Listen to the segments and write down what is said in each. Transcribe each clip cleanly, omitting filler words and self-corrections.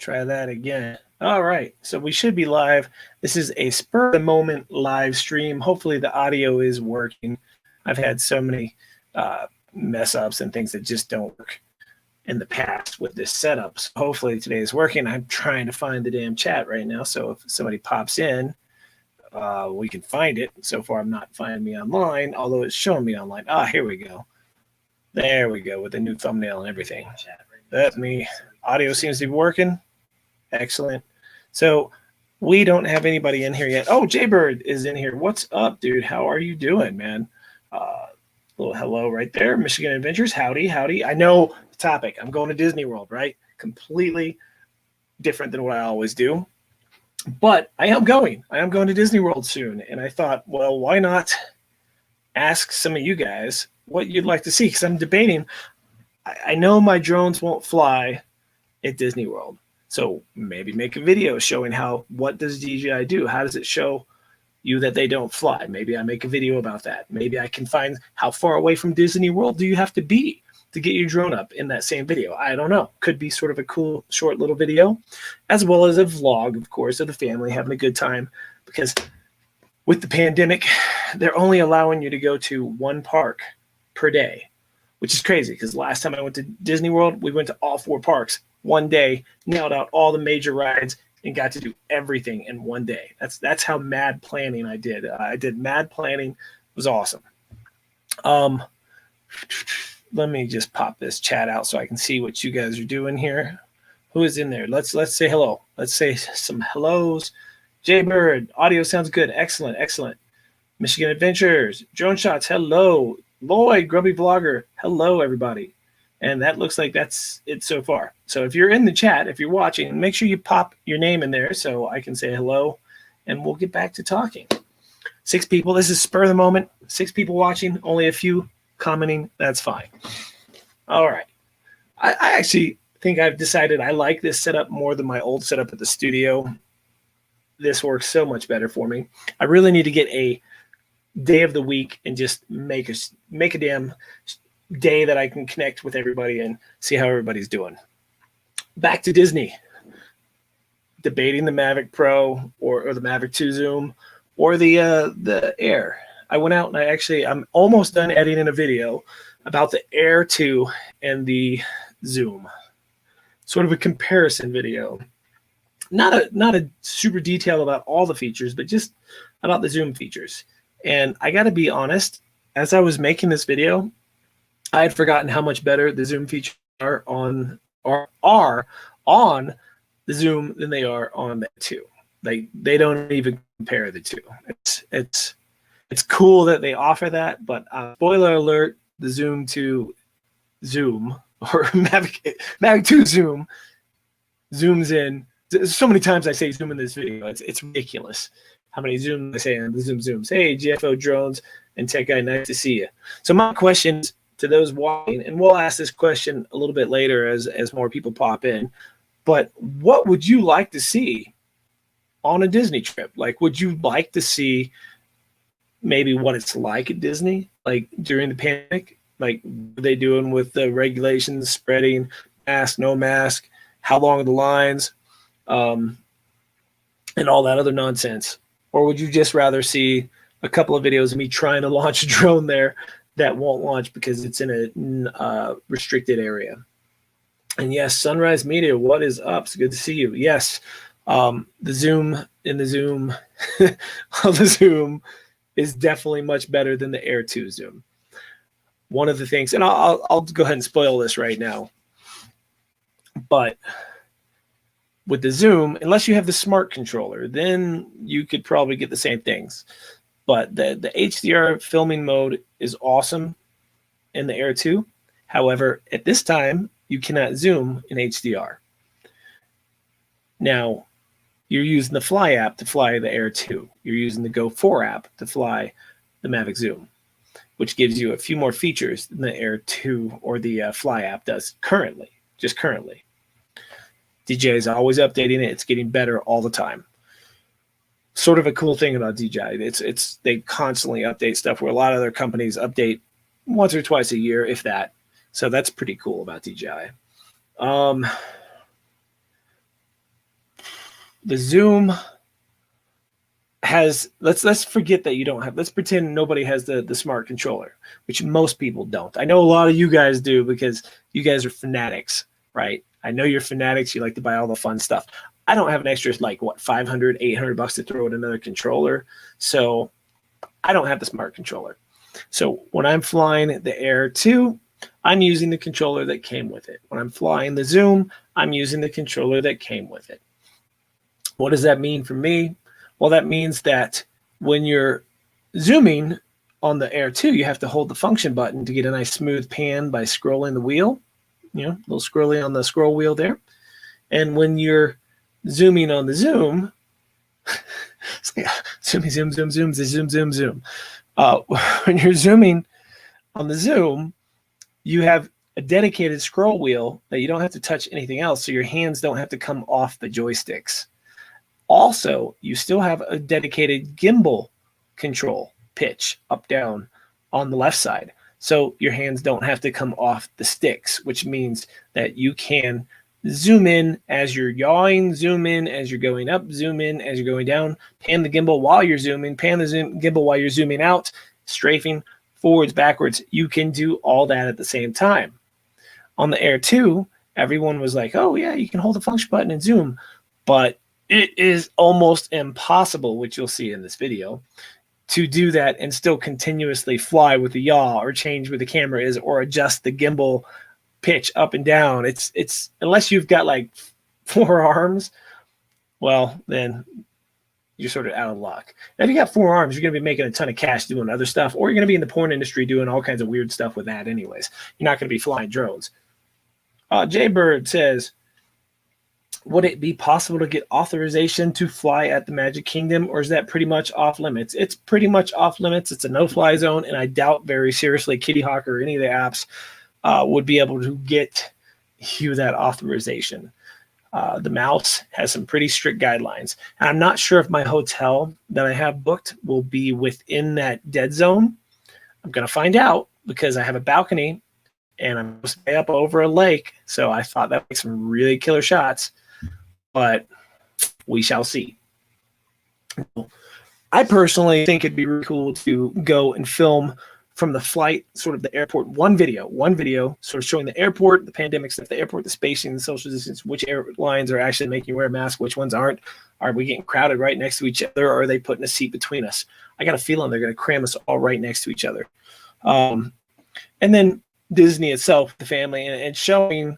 Try that again. All right, so we should be live. This is a spur of the moment live stream. Hopefully the audio is working. I've had so many mess ups and things that just don't work in the past with this setup. So hopefully today is working. I'm trying to find the damn chat right now. So if somebody pops in, we can find it. So far, I'm not finding me online, although it's showing me online. Ah, here we go. There we go with the new thumbnail and everything. That's me. Audio seems to be working. Excellent. So we don't have anybody in here yet. Oh, Jaybird is in here. What's up, dude? How are you doing, man? Little hello right there. Michigan Adventures. Howdy, howdy. I know the topic. I'm going to Disney World, right? Completely different than what I always do. But I am going. I am going to Disney World soon. And I thought, well, why not ask some of you guys what you'd like to see? Because I'm debating. I know my drones won't fly at Disney World. So maybe make a video showing what does DJI do? How does it show you that they don't fly? Maybe I make a video about that. Maybe I can find how far away from Disney World do you have to be to get your drone up in that same video. I don't know. Could be sort of a cool short little video, as well as a vlog, of course, of the family having a good time. Because with the pandemic, they're only allowing you to go to one park per day, which is crazy because last time I went to Disney World, we went to all 4 parks one day, nailed out all the major rides, and got to do everything in one day. That's how mad planning I did. I did mad planning. It was awesome. Let me just pop this chat out so I can see what you guys are doing here. Who is in there? Let's say hello. Let's say some hellos. Jaybird, audio sounds good. Excellent, excellent. Michigan Adventures, Drone Shots, hello. Lloyd, Grubby Vlogger, hello, everybody. And that looks like that's it so far. So if you're in the chat, if you're watching, make sure you pop your name in there so I can say hello, and we'll get back to talking. 6 people. This is spur of the moment. 6 people watching, only a few commenting. That's fine. All right. I actually think I've decided I like this setup more than my old setup at the studio. This works so much better for me. I really need to get a day of the week and just make a damn day that I can connect with everybody and see how everybody's doing. Back to Disney. Debating the Mavic Pro or the Mavic 2 Zoom or the Air. I went out and I'm almost done editing a video about the Air 2 and the Zoom. Sort of a comparison video. Not a super detail about all the features, but just about the Zoom features. And I got to be honest, as I was making this video, I had forgotten how much better the Zoom features are on the Zoom than they are on the 2. They don't even compare the 2. It's cool that they offer that, but spoiler alert: the Zoom 2 Zoom or Mavic 2 Zoom zooms in. So many times I say Zoom in this video, it's ridiculous how many Zooms I say on the Zooms. Hey, GFO Drones and Tech Guy, nice to see you. So my questions to those watching, and we'll ask this question a little bit later as more people pop in, but what would you like to see on a Disney trip? Like, would you like to see maybe what it's like at Disney, like during the pandemic? Like, what are they doing with the regulations, spreading, mask, no mask, how long are the lines, and all that other nonsense? Or would you just rather see a couple of videos of me trying to launch a drone there that won't launch because it's in a restricted area? And yes, Sunrise Media, what is up? It's good to see you. Yes, the Zoom the Zoom is definitely much better than the Air 2 Zoom. One of the things, and I'll go ahead and spoil this right now, but with the Zoom, unless you have the smart controller, then you could probably get the same things. But the HDR filming mode is awesome in the Air 2. However, at this time, you cannot zoom in HDR. Now, you're using the Fly app to fly the Air 2. You're using the Go 4 app to fly the Mavic Zoom, which gives you a few more features than the Air 2 or the Fly app does currently, just currently. DJI is always updating it. It's getting better all the time. Sort of a cool thing about DJI. They constantly update stuff where a lot of other companies update once or twice a year, if that. So that's pretty cool about DJI. the Zoom has, let's forget that you don't have, let's pretend nobody has the smart controller, which most people don't. I know a lot of you guys do because you guys are fanatics, right? I know you're fanatics. You like to buy all the fun stuff. I don't have an extra, like, what, 500, 800 bucks to throw at another controller. So I don't have the smart controller. So when I'm flying the Air 2, I'm using the controller that came with it. When I'm flying the Zoom, I'm using the controller that came with it. What does that mean for me? Well, that means that when you're zooming on the Air 2, you have to hold the function button to get a nice smooth pan by scrolling the wheel, a little scrolly on the scroll wheel there. And when you're zooming on the Zoom, zoom, zoom, zoom, zoom, zoom, zoom, zoom. When you're zooming on the Zoom, you have a dedicated scroll wheel that you don't have to touch anything else, so your hands don't have to come off the joysticks. Also, you still have a dedicated gimbal control, pitch, up, down, on the left side. So your hands don't have to come off the sticks, which means that you can zoom in as you're yawing, zoom in as you're going up, zoom in as you're going down, pan the gimbal while you're zooming, pan the gimbal while you're zooming out, strafing, forwards, backwards. You can do all that at the same time. On the Air 2, everyone was like, oh yeah, you can hold the function button and zoom, but it is almost impossible, which you'll see in this video, to do that and still continuously fly with the yaw or change where the camera is or adjust the gimbal pitch up and down. It's unless you've got like 4 arms, well, then you're sort of out of luck. Now, if you got 4 arms, you're going to be making a ton of cash doing other stuff, or you're going to be in the porn industry doing all kinds of weird stuff with that anyways. You're not going to be flying drones. Jaybird says, would it be possible to get authorization to fly at the Magic Kingdom, or is that pretty much off limits? It's pretty much off limits. It's a no-fly zone, and I doubt very seriously Kitty Hawk or any of the apps would be able to get you that authorization. The Mouse has some pretty strict guidelines. And I'm not sure if my hotel that I have booked will be within that dead zone. I'm going to find out because I have a balcony and I'm supposed to stay up over a lake. So I thought that would make some really killer shots, but we shall see. I personally think it'd be really cool to go and film from the flight, sort of the airport, one video sort of showing the airport, the pandemic stuff, the airport, the spacing, the social distance, which airlines are actually making you wear a mask, which ones aren't. Are we getting crowded right next to each other, or are they putting a seat between us? I got a feeling they're going to cram us all right next to each other. And then Disney itself, the family, and showing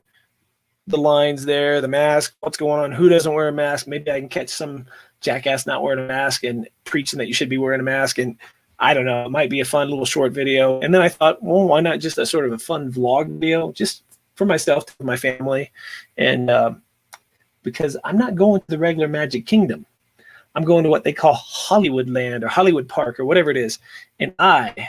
the lines there, the mask, what's going on, who doesn't wear a mask. Maybe I can catch some jackass not wearing a mask and preaching that you should be wearing a mask. And I don't know, it might be a fun little short video. And then I thought, well, why not just a sort of a fun vlog video, just for myself, to my family. And because I'm not going to the regular Magic Kingdom. I'm going to what they call Hollywood Land or Hollywood Park or whatever it is. And I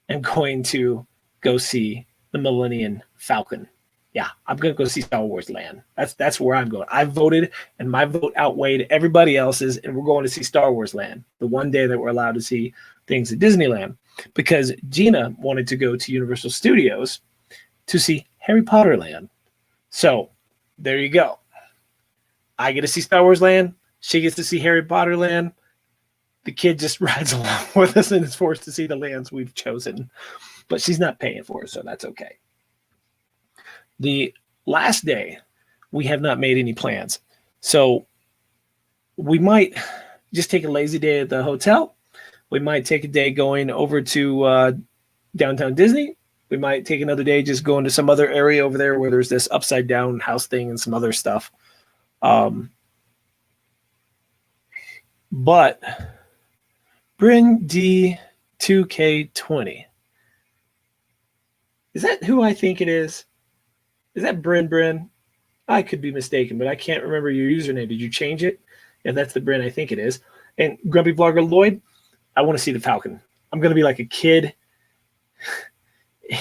am going to go see the Millennium Falcon. Yeah, I'm going to go see Star Wars Land. That's where I'm going. I voted, and my vote outweighed everybody else's, and we're going to see Star Wars Land, the one day that we're allowed to see things at Disneyland, because Gina wanted to go to Universal Studios to see Harry Potter Land. So there you go. I get to see Star Wars Land. She gets to see Harry Potter Land. The kid just rides along with us and is forced to see the lands we've chosen. But she's not paying for it, so that's okay. The last day, we have not made any plans. So we might just take a lazy day at the hotel. We might take a day going over to downtown Disney. We might take another day just going to some other area over there where there's this upside down house thing and some other stuff. But Bryn D2K20. Is that who I think it is? Is that Bryn? I could be mistaken, but I can't remember your username. Did you change it? If that's the Bryn, I think it is. And Grumpy Vlogger Lloyd, I want to see the Falcon. I'm going to be like a kid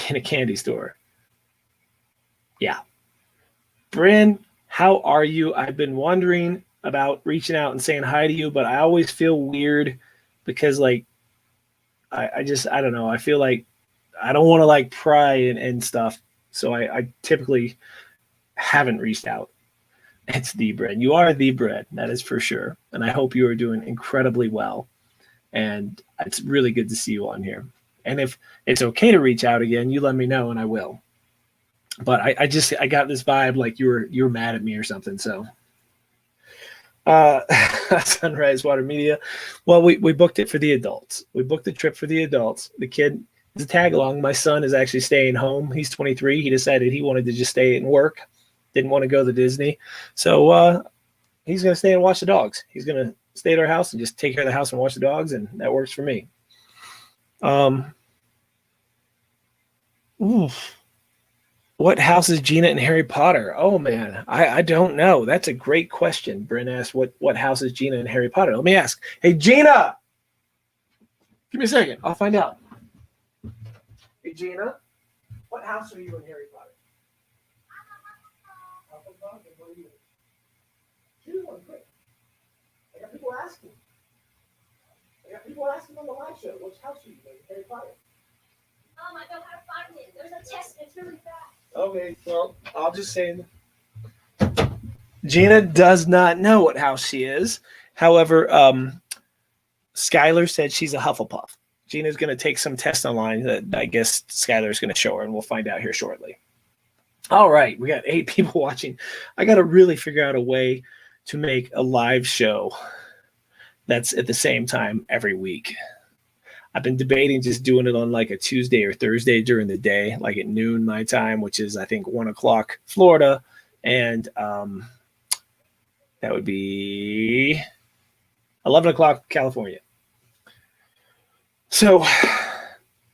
in a candy store. Yeah. Bryn, how are you? I've been wondering about reaching out and saying hi to you, but I always feel weird because, like, I don't know. I feel like I don't want to, like, pry and stuff. So I typically haven't reached out. It's the bread. You are the bread. That is for sure. And I hope you are doing incredibly well. And it's really good to see you on here. And if it's okay to reach out again, you let me know and I will. But I got this vibe like you were mad at me or something. So Sunrise Water Media. Well, we booked it for the adults. We booked the trip for the adults. The kid is a tag along. My son is actually staying home. He's 23. He decided he wanted to just stay and work. Didn't want to go to Disney. So he's going to stay and watch the dogs. He's going to stay at our house and just take care of the house and watch the dogs, and that works for me. What house is Gina in Harry Potter? Oh, man, I don't know. That's a great question. Bryn asked, what house is Gina in Harry Potter? Let me ask. Hey, Gina! Give me a second. I'll find out. Hey, Gina, what house are you in Harry Potter? What are you? Choose one quick. I got people asking. On the live show, which house are you in Harry Potter? I know how to find it. There's a test. It's really fast. Okay, well, I'll just say Gina does not know what house she is. However, Skylar said she's a Hufflepuff. Gina's going to take some test online that I guess Skylar's going to show her, and we'll find out here shortly. All right, we got 8 people watching. I got to really figure out a way to make a live show that's at the same time every week. I've been debating just doing it on like a Tuesday or Thursday during the day, like at noon my time, which is I think 1 o'clock Florida, and that would be 11 o'clock California. So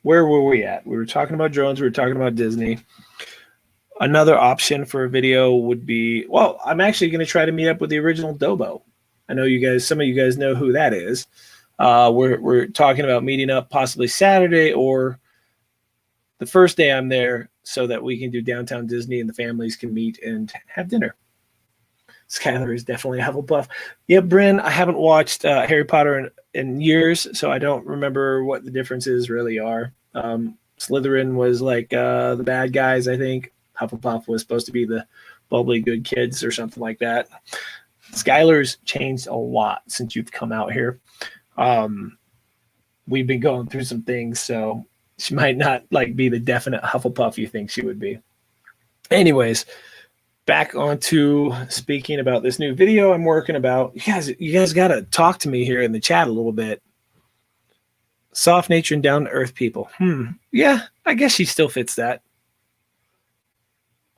where were we at? We were talking about drones. We were talking about Disney. Another option for a video would be, well, I'm actually going to try to meet up with the original Dobo. I know you guys, some of you guys know who that is. We're talking about meeting up possibly Saturday or the first day I'm there so that we can do downtown Disney and the families can meet and have dinner. Skylar is definitely a Hufflepuff. Yeah, Bryn, I haven't watched Harry Potter in years, so I don't remember what the differences really are. Slytherin was like the bad guys, I think. Hufflepuff was supposed to be the bubbly good kids or something like that. Skylar's changed a lot since you've come out here. We've been going through some things, so she might not like be the definite Hufflepuff you think she would be. Anyways, back onto speaking about this new video I'm working about. You guys got to talk to me here in the chat a little bit. Soft nature and down to earth people. Yeah, I guess she still fits that.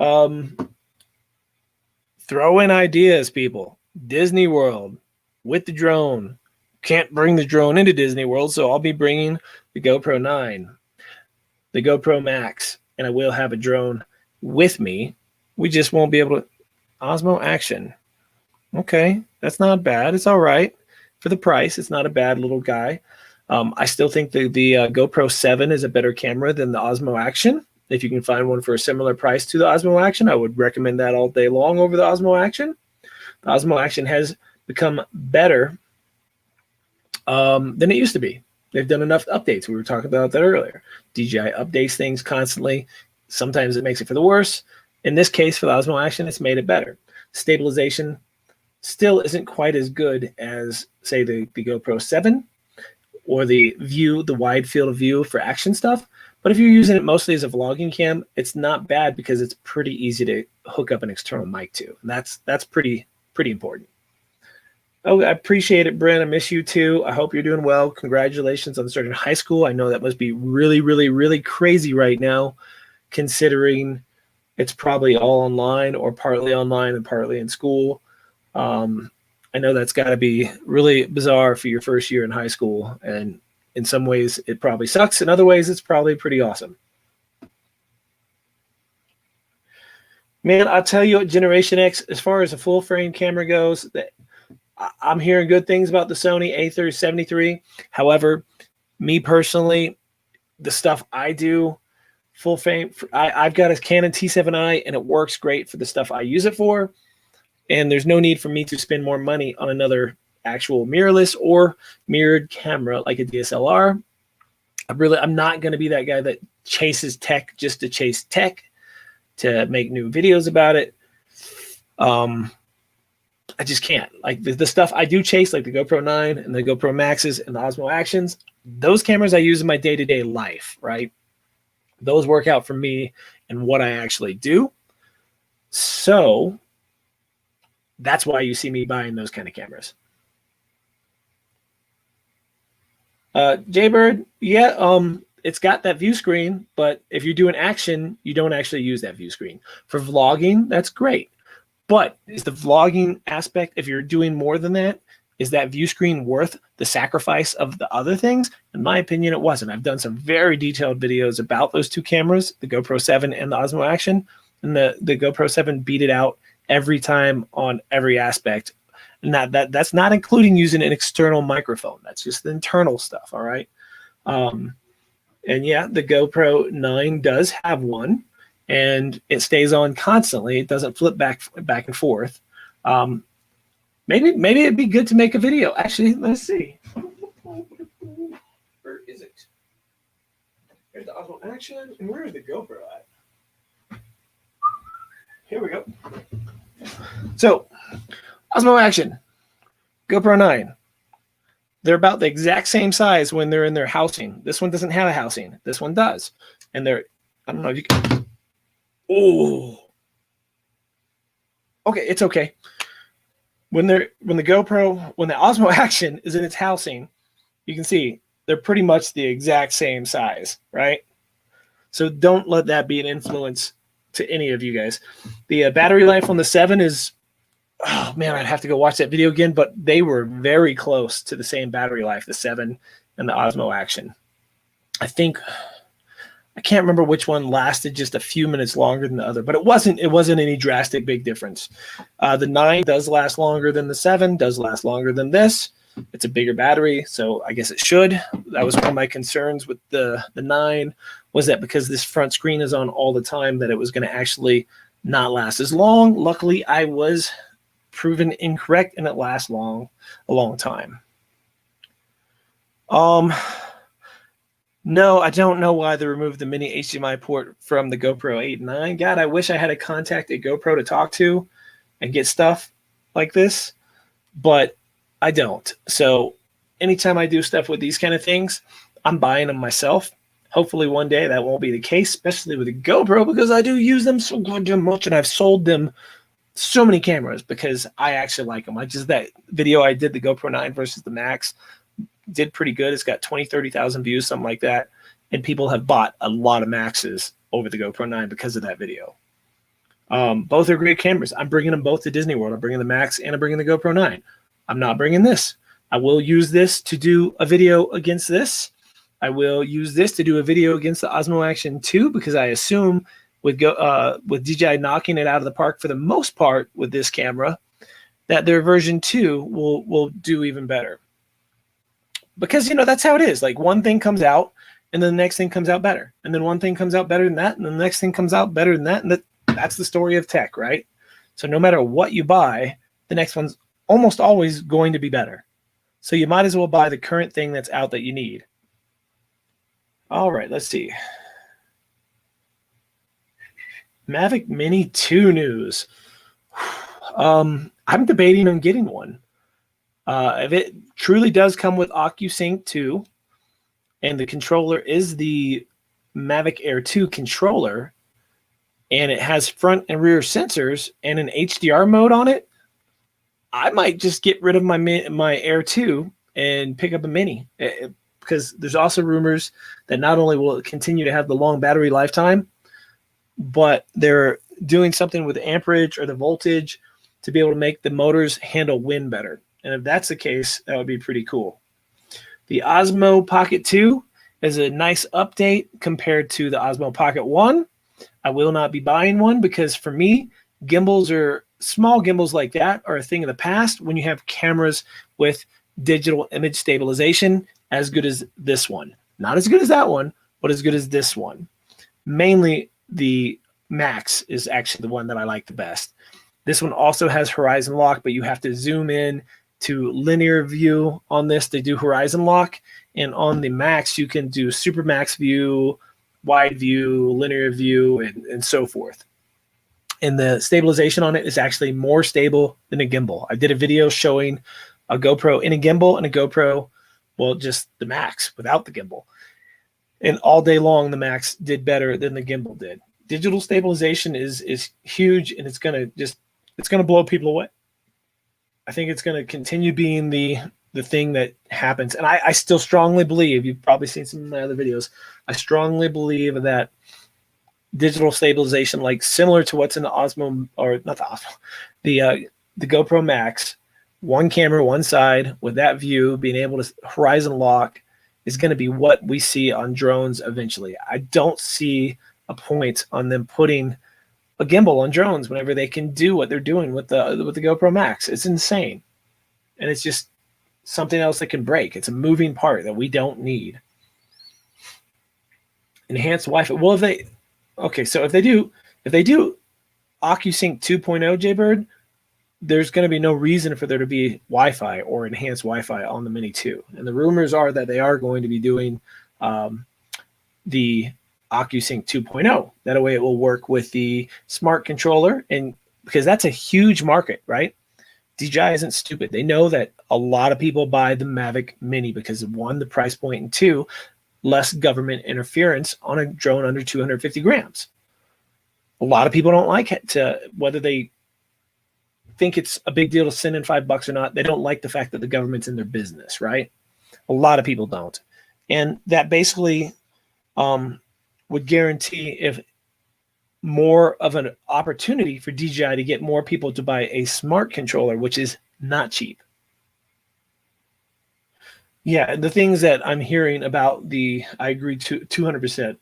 Throw in ideas, people. Disney World with the drone. Can't bring the drone into Disney World, so I'll be bringing the GoPro 9, the GoPro Max, and I will have a drone with me. We just won't be able to. Osmo Action. Okay, that's not bad. It's all right for the price. It's not a bad little guy. I still think the GoPro 7 is a better camera than the Osmo Action. If you can find one for a similar price to the Osmo Action, I would recommend that all day long over the Osmo Action. The Osmo Action has become better than it used to be. They've done enough updates. We were talking about that earlier. DJI updates things constantly. Sometimes it makes it for the worse. In this case, for the Osmo Action, it's made it better. Stabilization still isn't quite as good as, say, the GoPro 7 or the wide field of view for action stuff. But if you're using it mostly as a vlogging cam, it's not bad because it's pretty easy to hook up an external mic to. And that's pretty important. Oh, I appreciate it, Bryn. I miss you too. I hope you're doing well. Congratulations on starting high school. I know that must be really, really, really crazy right now, considering it's probably all online or partly online and partly in school. I know that's got to be really bizarre for your first year in high school. And in some ways, it probably sucks. In other ways, it's probably pretty awesome. Man, I'll tell you what, Generation X, as far as a full frame camera goes, that I'm hearing good things about the Sony A30 73. However, me personally, the stuff I do, full frame, I've got a Canon T7i, and it works great for the stuff I use it for. And there's no need for me to spend more money on another actual mirrorless or mirrored camera like a DSLR. I'm not going to be that guy that chases tech just to chase tech, to make new videos about it. I just can't. Like the stuff I do chase, like the GoPro 9 and the GoPro Maxes and the Osmo Actions, those cameras I use in my day-to-day life, right? Those work out for me and what I actually do. So that's why you see me buying those kind of cameras. Jaybird, yeah, it's got that view screen, but if you're doing action, you don't actually use that view screen. For vlogging, that's great. But is the vlogging aspect, if you're doing more than that, is that view screen worth the sacrifice of the other things? In my opinion, it wasn't. I've done some very detailed videos about those two cameras, the GoPro 7 and the Osmo Action, and the GoPro 7 beat it out every time on every aspect. And that's not including using an external microphone. That's just the internal stuff, all right? And yeah, the GoPro 9 does have one, and it stays on constantly. It doesn't flip back and forth. Maybe it'd be good to make a video. Actually, let's see. Where is it? Here's the Osmo Action, and where is the GoPro at? Here we go. So, Osmo Action, GoPro 9. They're about the exact same size when they're in their housing. This one doesn't have a housing. This one does. And they're, I don't know if you can. Oh. Okay, it's okay. When the Osmo Action is in its housing, you can see they're pretty much the exact same size, right? So don't let that be an influence to any of you guys. The battery life on the 7 is, oh man, I'd have to go watch that video again, but they were very close to the same battery life, the 7 and the Osmo Action. I can't remember which one lasted just a few minutes longer than the other, but it wasn't any drastic big difference. The 9 does last longer than the 7, does last longer than this. It's a bigger battery, so I guess it should. That was one of my concerns with the 9, was that because this front screen is on all the time, that it was going to actually not last as long. Luckily, I was proven incorrect, and it lasts a long time. No, I don't know why they removed the mini HDMI port from the GoPro 8 and 9. God, I wish I had a contact at GoPro to talk to and get stuff like this, but I don't. So anytime I do stuff with these kind of things, I'm buying them myself. Hopefully one day that won't be the case, especially with the GoPro, because I do use them so goddamn much, and I've sold them so many cameras because I actually like them. That video I did, the GoPro 9 versus the Max, did pretty good. It's got 20, 30,000 views, something like that. And people have bought a lot of Maxes over the GoPro 9 because of that video. Both are great cameras. I'm bringing them both to Disney World. I'm bringing the Max and I'm bringing the GoPro 9. I'm not bringing this. I will use this to do a video against this. I will use this to do a video against the Osmo Action 2 because I assume with DJI knocking it out of the park for the most part with this camera, that their version 2 will do even better. Because, that's how it is. Like one thing comes out and then the next thing comes out better. And then one thing comes out better than that. And then the next thing comes out better than that. And that's the story of tech, right? So no matter what you buy, the next one's almost always going to be better. So you might as well buy the current thing that's out that you need. All right, let's see. Mavic Mini 2 news. I'm debating on getting one. If it truly does come with OcuSync 2, and the controller is the Mavic Air 2 controller, and it has front and rear sensors and an HDR mode on it, I might just get rid of my Air 2 and pick up a Mini. Because there's also rumors that not only will it continue to have the long battery lifetime, but they're doing something with the amperage or the voltage to be able to make the motors handle wind better. And if that's the case, that would be pretty cool. The Osmo Pocket 2 is a nice update compared to the Osmo Pocket 1. I will not be buying one because for me, small gimbals like that are a thing of the past when you have cameras with digital image stabilization as good as this one. Not as good as that one, but as good as this one. Mainly the Max is actually the one that I like the best. This one also has horizon lock, but you have to zoom in to linear view on this to do horizon lock. And on the Max, you can do super max view, wide view, linear view, and so forth. and the stabilization on it is actually more stable than a gimbal. I did a video showing a GoPro in a gimbal and a GoPro, well, just the Max without the gimbal. And all day long, the Max did better than the gimbal did. Digital stabilization is huge, and it's gonna blow people away. I think it's gonna continue being the thing that happens. And I still strongly believe, you've probably seen some of my other videos, I strongly believe that digital stabilization, like similar to what's in the Osmo, or not the Osmo, the GoPro Max, one camera, one side, with that view, being able to horizon lock, is going to be what we see on drones eventually. I don't see a point on them putting a gimbal on drones whenever they can do what they're doing with the GoPro Max. It's insane, and it's just something else that can break. It's a moving part that we don't need. Enhanced Wi-Fi. Well, if they do OcuSync 2.0, Jaybird, there's going to be no reason for there to be Wi-Fi or enhanced Wi-Fi on the Mini 2. And the rumors are that they are going to be doing the OcuSync 2.0. That way it will work with the smart controller, and because that's a huge market, right? DJI isn't stupid. They know that a lot of people buy the Mavic Mini because of, one, the price point, and two, less government interference on a drone under 250 grams. A lot of people don't like it, whether they think it's a big deal to send in $5 or not. They don't like the fact that the government's in their business, right? A lot of people don't. And that basically would guarantee if more of an opportunity for DJI to get more people to buy a smart controller, which is not cheap. Yeah, the things that I'm hearing about I agree to 200%.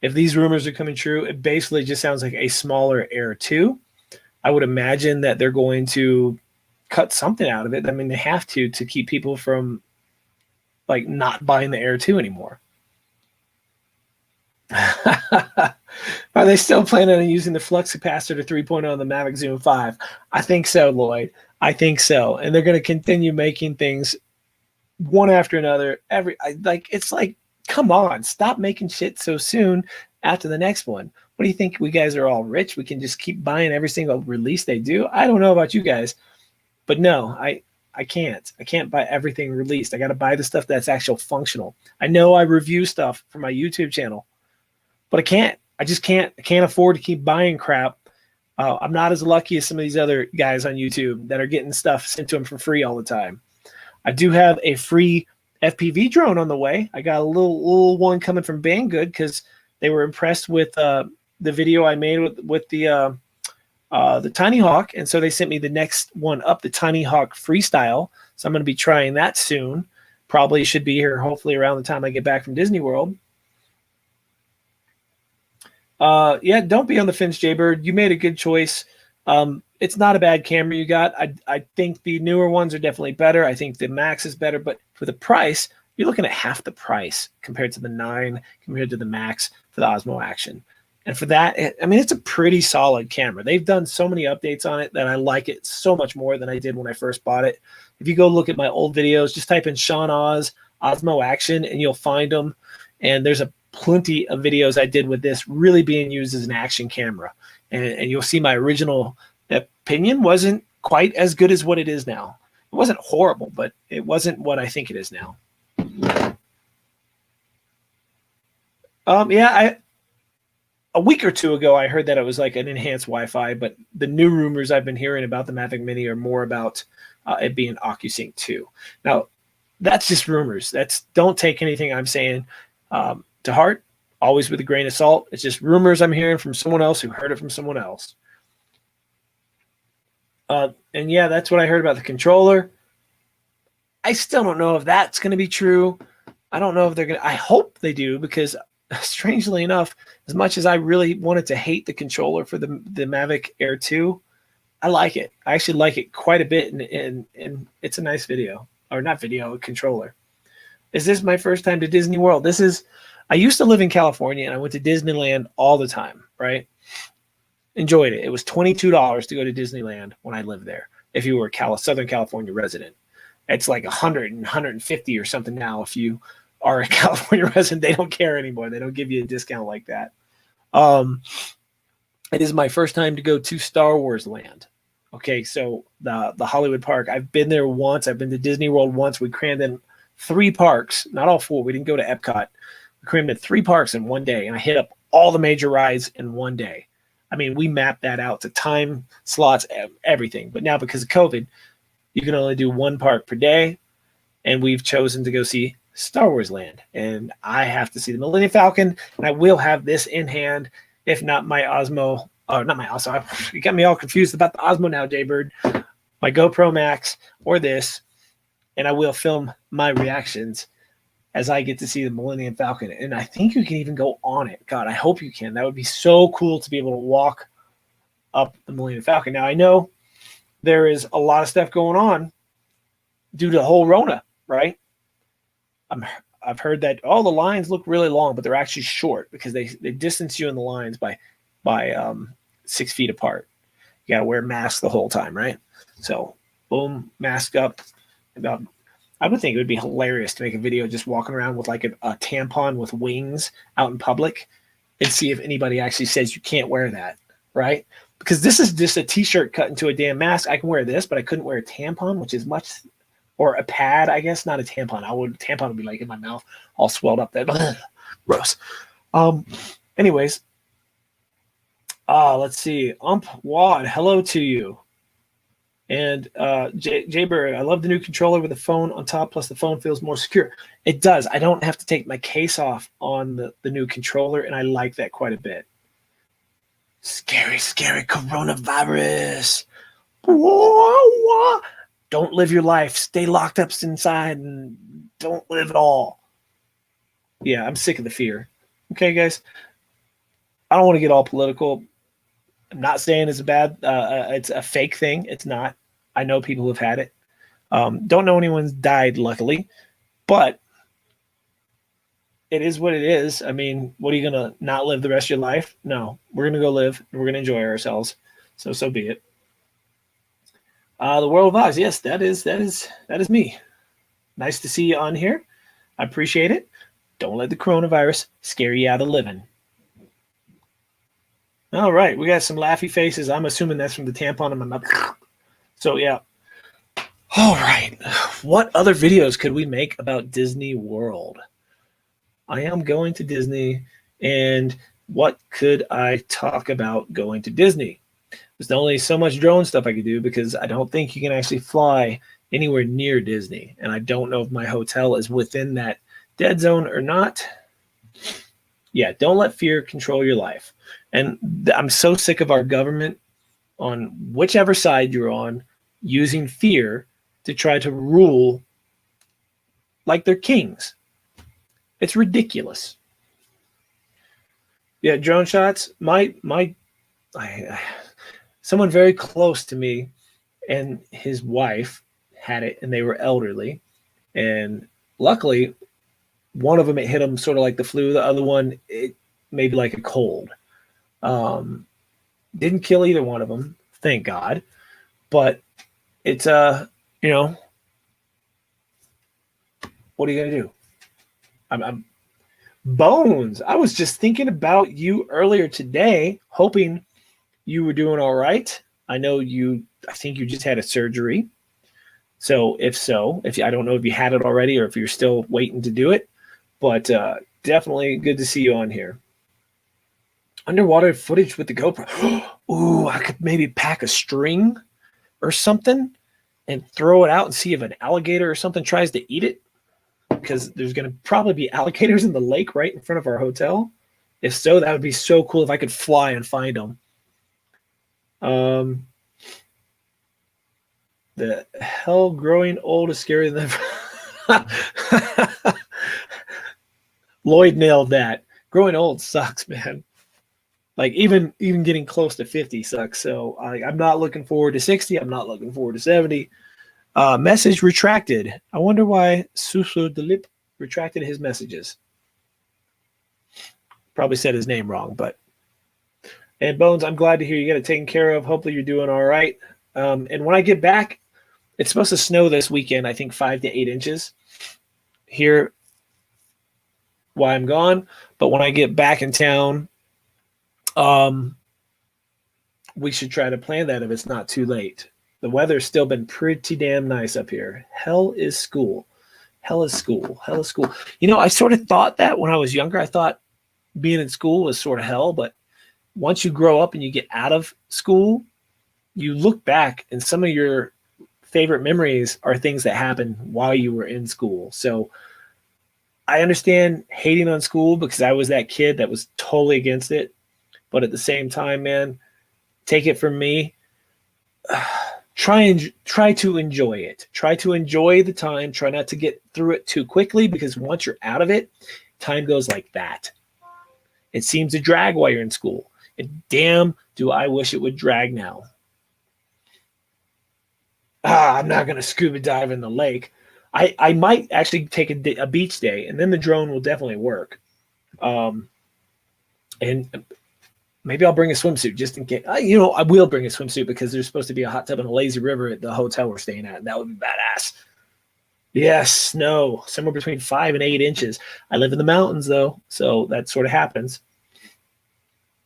If these rumors are coming true, it basically just sounds like a smaller Air 2. I would imagine that they're going to cut something out of it. I mean, they have to keep people from like not buying the Air 2 anymore. Are they still planning on using the flux capacitor 3.0 on the Mavic Zoom 5? I think so, Lloyd. I think so. And they're going to continue making things one after another. It's like, come on, stop making shit so soon after the next one. What do you think? We guys are all rich. We can just keep buying every single release they do. I don't know about you guys, but no, I can't. I can't buy everything released. I got to buy the stuff that's actual functional. I know I review stuff for my YouTube channel, but I can't. I just can't. I can't afford to keep buying crap. I'm not as lucky as some of these other guys on YouTube that are getting stuff sent to them for free all the time. I do have a free FPV drone on the way. I got a little one coming from Banggood because they were impressed with the video I made with the Tiny Hawk, and so they sent me the next one up, the Tiny Hawk Freestyle. So I'm going to be trying that soon. Probably should be here hopefully around the time I get back from Disney World. Yeah, don't be on the fence, Jaybird. You made a good choice. It's not a bad camera you got. I think the newer ones are definitely better. I think the Max is better, but for the price, you're looking at half the price compared to the 9, compared to the Max for the Osmo Action. And for that, I mean, it's a pretty solid camera. They've done so many updates on it that I like it so much more than I did when I first bought it. If you go look at my old videos, just type in Sean Oz Osmo Action and you'll find them. And there's plenty of videos I did with this really being used as an action camera. And you'll see my original opinion wasn't quite as good as what it is now. It wasn't horrible, but it wasn't what I think it is now. Yeah, a week or two ago, I heard that it was like an enhanced Wi-Fi, but the new rumors I've been hearing about the Mavic Mini are more about it being OcuSync 2. Now, that's just rumors. Don't take anything I'm saying to heart, always with a grain of salt. It's just rumors I'm hearing from someone else who heard it from someone else. And yeah, that's what I heard about the controller. I still don't know if that's going to be true. I don't know if they're going to. I hope they do, because strangely enough, as much as I really wanted to hate the controller for the Mavic Air 2, I like it. I actually like it quite a bit, and it's a nice video. Or not video, a controller. Is this my first time to Disney World? I used to live in California, and I went to Disneyland all the time, right? Enjoyed it. It was $22 to go to Disneyland when I lived there, if you were a Southern California resident. It's like $100 and $150 or something now if you are a California resident. They don't care anymore. They don't give you a discount like that. And It is my first time to go to Star Wars Land. Okay, so the Hollywood Park. I've been there once. I've been to Disney World once. We crammed in 3 parks, not all 4. We didn't go to Epcot. We crammed in 3 parks in one day, and I hit up all the major rides in one day. I mean, we mapped that out to time slots, everything. But now because of COVID, you can only do 1 park per day, and we've chosen to go see Star Wars Land. And I have to see the Millennium Falcon, and I will have this in hand, if not my Osmo. Not my Osmo. You got me all confused about the Osmo now, Jaybird. My GoPro Max or this, and I will film my reactions as I get to see the Millennium Falcon. And I think you can even go on it. God, I hope you can. That would be so cool to be able to walk up the Millennium Falcon. Now, I know there is a lot of stuff going on due to the whole Rona, right? I've heard that all the lines look really long, but they're actually short because they distance you in the lines by 6 feet apart. You got to wear masks the whole time, right? So, boom, mask up. I would think it would be hilarious to make a video just walking around with like a tampon with wings out in public and see if anybody actually says you can't wear that, right? Because this is just a t-shirt cut into a damn mask. I can wear this, but I couldn't wear a tampon, which is much, or a pad, I guess, not a tampon. Tampon would be like in my mouth, all swelled up there. Gross. Anyways, let's see. Wad, hello to you. And Jaybird, I love the new controller with the phone on top, plus the phone feels more secure. It does. I don't have to take my case off on the new controller, and I like that quite a bit. Scary, scary coronavirus. Don't live your life. Stay locked up inside and don't live at all. Yeah, I'm sick of the fear. Okay, guys? I don't want to get all political. I'm not saying it's a bad, it's a fake thing. It's not. I know people who've had it. Don't know anyone's died, luckily, but it is what it is. I mean, what are you going to not live the rest of your life? No, we're going to go live and we're going to enjoy ourselves. So be it. The World of Oz. Yes, that is me. Nice to see you on here. I appreciate it. Don't let the coronavirus scare you out of living. All right, we got some laughy faces. I'm assuming that's from the tampon in my mouth. So, yeah. All right. What other videos could we make about Disney World? I am going to Disney, and what could I talk about going to Disney? There's only so much drone stuff I could do because I don't think you can actually fly anywhere near Disney, and I don't know if my hotel is within that dead zone or not. Yeah, don't let fear control your life. And I'm so sick of our government, on whichever side you're on, using fear to try to rule like they're kings. It's ridiculous. Yeah, drone shots. Someone very close to me and his wife had it, and they were elderly. And luckily, one of them, it hit them sort of like the flu. The other one, it maybe like a cold. Didn't kill either one of them, thank God. But it's what are you gonna do? I'm Bones. I was just thinking about you earlier today, hoping you were doing all right. I think you just had a surgery. So if I don't know if you had it already or if you're still waiting to do it, but definitely good to see you on here. Underwater footage with the GoPro. Ooh, I could maybe pack a string or something and throw it out and see if an alligator or something tries to eat it, because there's going to probably be alligators in the lake right in front of our hotel. If so, that would be so cool if I could fly and find them. The hell, growing old is scarier than Lloyd nailed that. Growing old sucks, man. Like even getting close to 50 sucks. So I'm not looking forward to 60. I'm not looking forward to 70. Message retracted. I wonder why Suso Delip retracted his messages. Probably said his name wrong, but. And Bones, I'm glad to hear you got it taken care of. Hopefully you're doing all right. And when I get back, it's supposed to snow this weekend, I think 5 to 8 inches here while I'm gone. But when I get back in town, we should try to plan that if it's not too late. The weather's still been pretty damn nice up here. Hell is school. Hell is school. Hell is school. You know, I sort of thought that when I was younger. I thought being in school was sort of hell, but once you grow up and you get out of school, you look back and some of your favorite memories are things that happened while you were in school. So I understand hating on school because I was that kid that was totally against it. But at the same time, man, take it from me. Try to enjoy it. Try to enjoy the time. Try not to get through it too quickly because once you're out of it, time goes like that. It seems to drag while you're in school. And damn, do I wish it would drag now. I'm not going to scuba dive in the lake. I might actually take a beach day, and then the drone will definitely work. And maybe I'll bring a swimsuit just in case. I will bring a swimsuit because there's supposed to be a hot tub and a lazy river at the hotel we're staying at. That would be badass. Yes, snow, somewhere between 5 and 8 inches. I live in the mountains, though, so that sort of happens.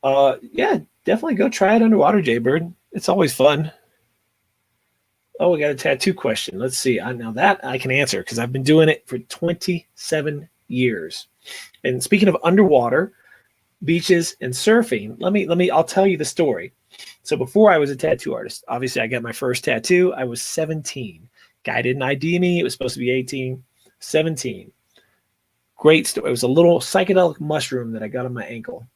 Yeah, definitely go try it underwater, Jaybird. It's always fun. Oh, we got a tattoo question. Let's see. Now that I can answer because I've been doing it for 27 years. And speaking of underwater, beaches, and surfing, I'll tell you the story. So before I was a tattoo artist, obviously I got my first tattoo. I was 17. Guy didn't ID me. It was supposed to be 18. 17. Great story. It was a little psychedelic mushroom that I got on my ankle.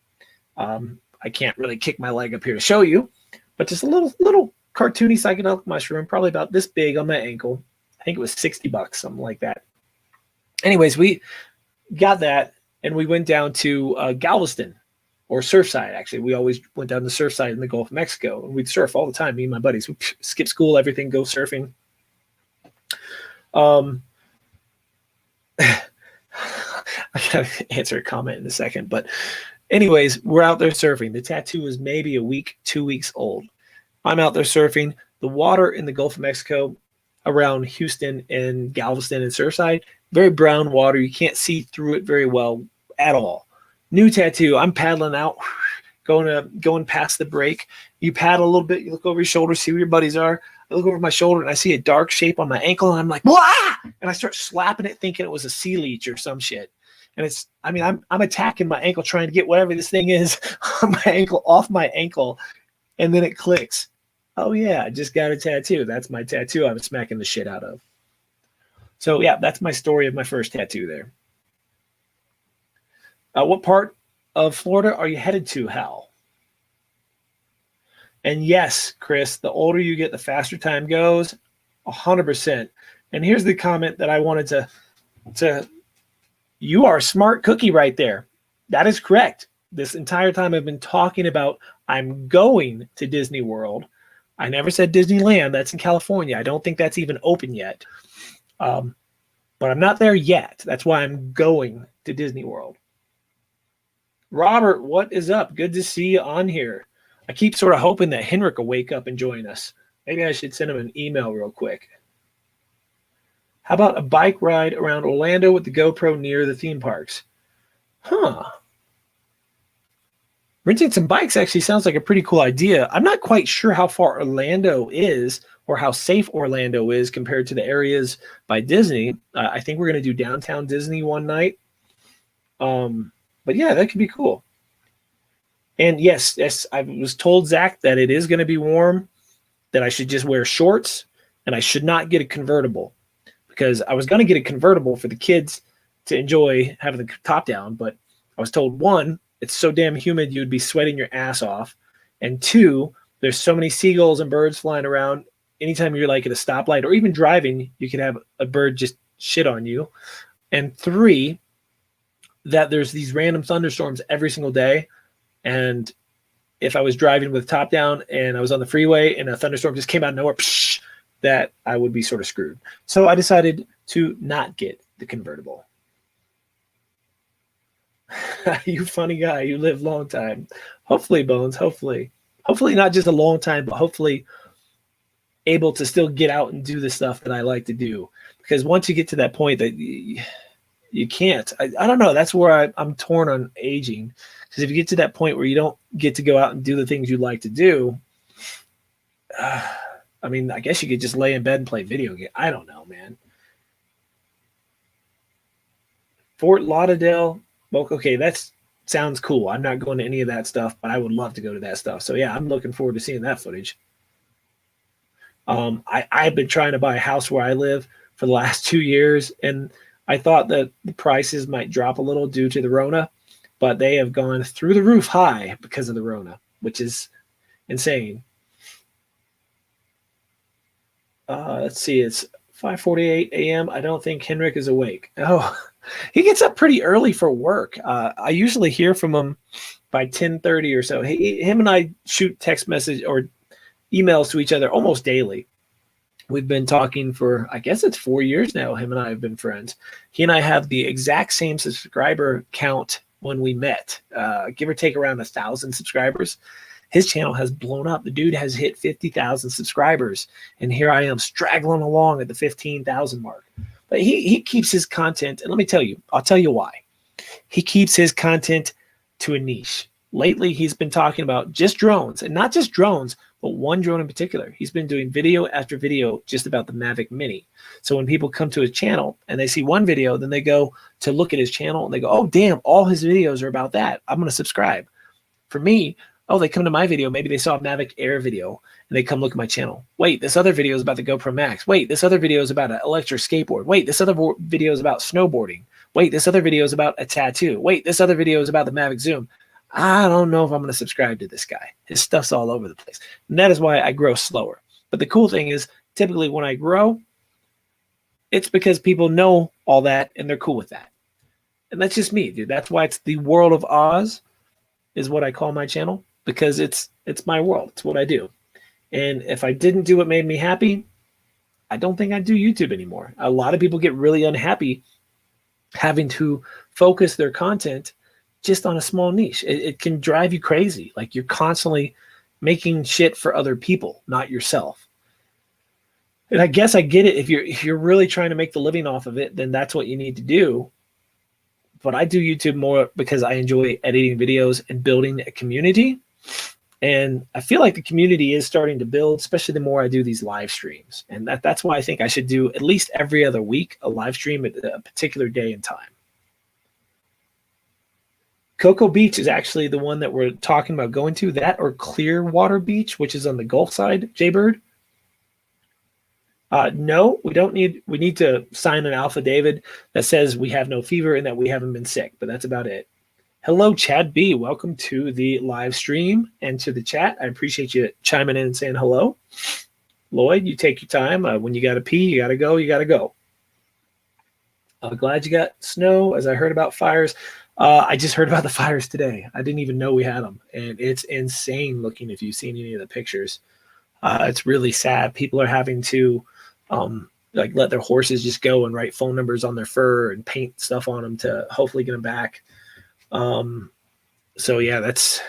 I can't really kick my leg up here to show you, but just a little cartoony psychedelic mushroom, probably about this big on my ankle. I think it was $60, something like that. Anyways, we got that and we went down to Galveston, or Surfside, actually. We always went down to Surfside in the Gulf of Mexico, and we'd surf all the time, me and my buddies. We'd skip school, everything, go surfing. I gotta answer a comment in a second, but anyways, we're out there surfing. The tattoo is maybe a week, 2 weeks old. I'm out there surfing. The water in the Gulf of Mexico around Houston and Galveston and Surfside, very brown water. You can't see through it very well at all. New tattoo. I'm paddling out, going past the break. You paddle a little bit. You look over your shoulder, see where your buddies are. I look over my shoulder and I see a dark shape on my ankle, and I'm like, "Wah!" And I start slapping it, thinking it was a sea leech or some shit. And I'm attacking my ankle, trying to get whatever this thing is on my ankle off my ankle, and then it clicks. Oh yeah, I just got a tattoo. That's my tattoo I was smacking the shit out of. So yeah, that's my story of my first tattoo there. What part of Florida are you headed to, Hal? And yes, Chris, the older you get, the faster time goes, 100%. And here's the comment that I wanted to you are a smart cookie right there. That is correct. This entire time I've been talking about I'm going to Disney World. I never said Disneyland. That's in California. I don't think that's even open yet. But I'm not there yet. That's why I'm going to Disney World. Robert, what is up? Good to see you on here. I keep sort of hoping that Henrik will wake up and join us. Maybe I should send him an email real quick. How about a bike ride around Orlando with the GoPro near the theme parks? Huh. Renting some bikes actually sounds like a pretty cool idea. I'm not quite sure how far Orlando is or how safe Orlando is compared to the areas by Disney. I think we're going to do downtown Disney one night. But yeah, that could be cool. And yes, I was told, Zach, that it is going to be warm, that I should just wear shorts, and I should not get a convertible. Because I was going to get a convertible for the kids to enjoy having the top down, but I was told, one, it's so damn humid you'd be sweating your ass off, and two, there's so many seagulls and birds flying around. Anytime you're like at a stoplight or even driving, you could have a bird just shit on you. And three, that there's these random thunderstorms every single day, and if I was driving with top down and I was on the freeway and a thunderstorm just came out of nowhere, that I would be sort of screwed. So I decided to not get the convertible. You funny guy. You live long time. Hopefully, Bones, hopefully. Hopefully not just a long time, but hopefully able to still get out and do the stuff that I like to do. Because once you get to that point that you can't. I don't know. That's where I'm torn on aging. Because if you get to that point where you don't get to go out and do the things you like to do, I mean, I guess you could just lay in bed and play video game. I don't know, man. Fort Lauderdale. Well, okay, that sounds cool. I'm not going to any of that stuff, but I would love to go to that stuff. So yeah, I'm looking forward to seeing that footage. I've been trying to buy a house where I live for the last 2 years, and I thought that the prices might drop a little due to the Rona, but they have gone through the roof high because of the Rona, which is insane. Let's see, it's 5:48 a.m. I don't think Henrik is awake. Oh, he gets up pretty early for work. I usually hear from him by 10:30 or so. Him and I shoot text message or emails to each other almost daily. We've been talking for, I guess it's 4 years now. Him and I have been friends. He and I have the exact same subscriber count when we met, give or take around 1,000 subscribers. His channel has blown up. The dude has hit 50,000 subscribers, and here I am straggling along at the 15,000 mark. But he keeps his content, and let me tell you, I'll tell you why. He keeps his content to a niche. Lately, he's been talking about just drones, and not just drones, but one drone in particular. He's been doing video after video just about the Mavic Mini. So when people come to his channel and they see one video, then they go to look at his channel and they go, oh, damn, all his videos are about that. I'm going to subscribe. For me, oh, they come to my video. Maybe they saw a Mavic Air video and they come look at my channel. Wait, this other video is about the GoPro Max. Wait, this other video is about an electric skateboard. Wait, this other video is about snowboarding. Wait, this other video is about a tattoo. Wait, this other video is about the Mavic Zoom. I don't know if I'm going to subscribe to this guy. His stuff's all over the place. And that is why I grow slower. But the cool thing is, typically when I grow, it's because people know all that and they're cool with that. And that's just me, dude. That's why it's the World of Oz is what I call my channel, because it's my world. It's what I do. And if I didn't do what made me happy, I don't think I'd do YouTube anymore. A lot of people get really unhappy having to focus their content just on a small niche. It can drive you crazy. Like you're constantly making shit for other people, not yourself. And I guess I get it. If you're really trying to make the living off of it, then that's what you need to do. But I do YouTube more because I enjoy editing videos and building a community. And I feel like the community is starting to build, especially the more I do these live streams. And that's why I think I should do at least every other week a live stream at a particular day and time. Cocoa Beach is actually the one that we're talking about going to, that or Clearwater Beach, which is on the Gulf side, Jaybird. No, we don't need, we need to sign an affidavit that says we have no fever and that we haven't been sick, but that's about it. Hello, Chad B. Welcome to the live stream and to the chat. I appreciate you chiming in and saying hello. Lloyd, you take your time. When you got to pee, you got to go, you got to go. Glad you got snow, as I heard about fires. I just heard about the fires today. I didn't even know we had them. And it's insane looking if you've seen any of the pictures. It's really sad. People are having to like let their horses just go and write phone numbers on their fur and paint stuff on them to hopefully get them back. So yeah, that's